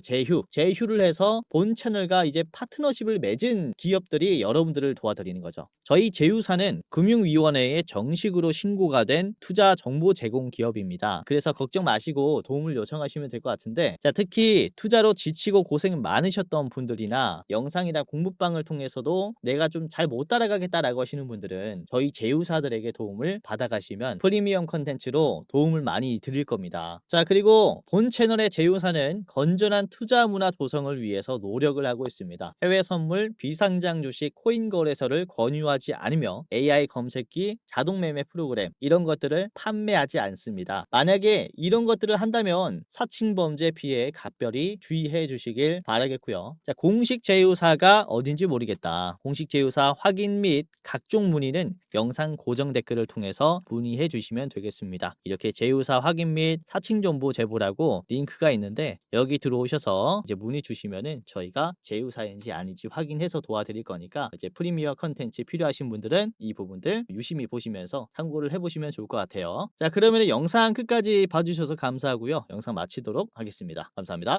제휴를 해서 본 채널과 이제 파트너십을 맺은 기업들이 여러분들을 도와드리는 거죠. 저희 제휴사는 금융위원회에 정식으로 신고가 된 투자 정보 제공 기업입니다. 그래서 걱정 마시고 도움을 요청하시면 될 것 같은데, 자, 특히 투자로 지치고 고생 많으셨던 분들이나 영상이나 공부방을 통해서도 내가 좀 잘 못 따라가겠다라고 하시는 분들은 저희 제휴사들에게 도움을 받아가시면 프리미엄 컨텐츠로 도움을 많이 드릴 겁니다. 자, 그리고 본 채널의 제휴사는 건전한 투자 문화 조성을 위해서 노력을 하고 있습니다. 해외 선물, 비상장 주식, 코인 거래소를 권유하지 않으며 AI 검색기, 자동 매매 프로그램 이런 것들을 판매하지 않습니다. 만약에 이런 것들을 한다면 사칭 범죄 피해에 각별히 주의해 주시길 바라겠고요. 자, 공식 제휴사가 어딘지 모르겠다. 공식 제휴사 확인 및 각종 문의는 영상 고정 댓글을 통해서 문의해 주시면 되겠습니다. 이렇게 제휴사 확인 및 사칭 정보 제보라고 링크가 있는데 여기 들어오셔서 이제 문의 주시면은 저희가 제휴사인지 아닌지 확인해서 도와드릴 거니까 이제 프리미어 컨텐츠 필요하신 분들은 이 부분들 유심히 보시면서 참고를 해보시면 좋을 것 같아요. 자, 그러면 영상 끝까지 봐주셔서 감사하고요. 영상 마치도록 하겠습니다. 감사합니다.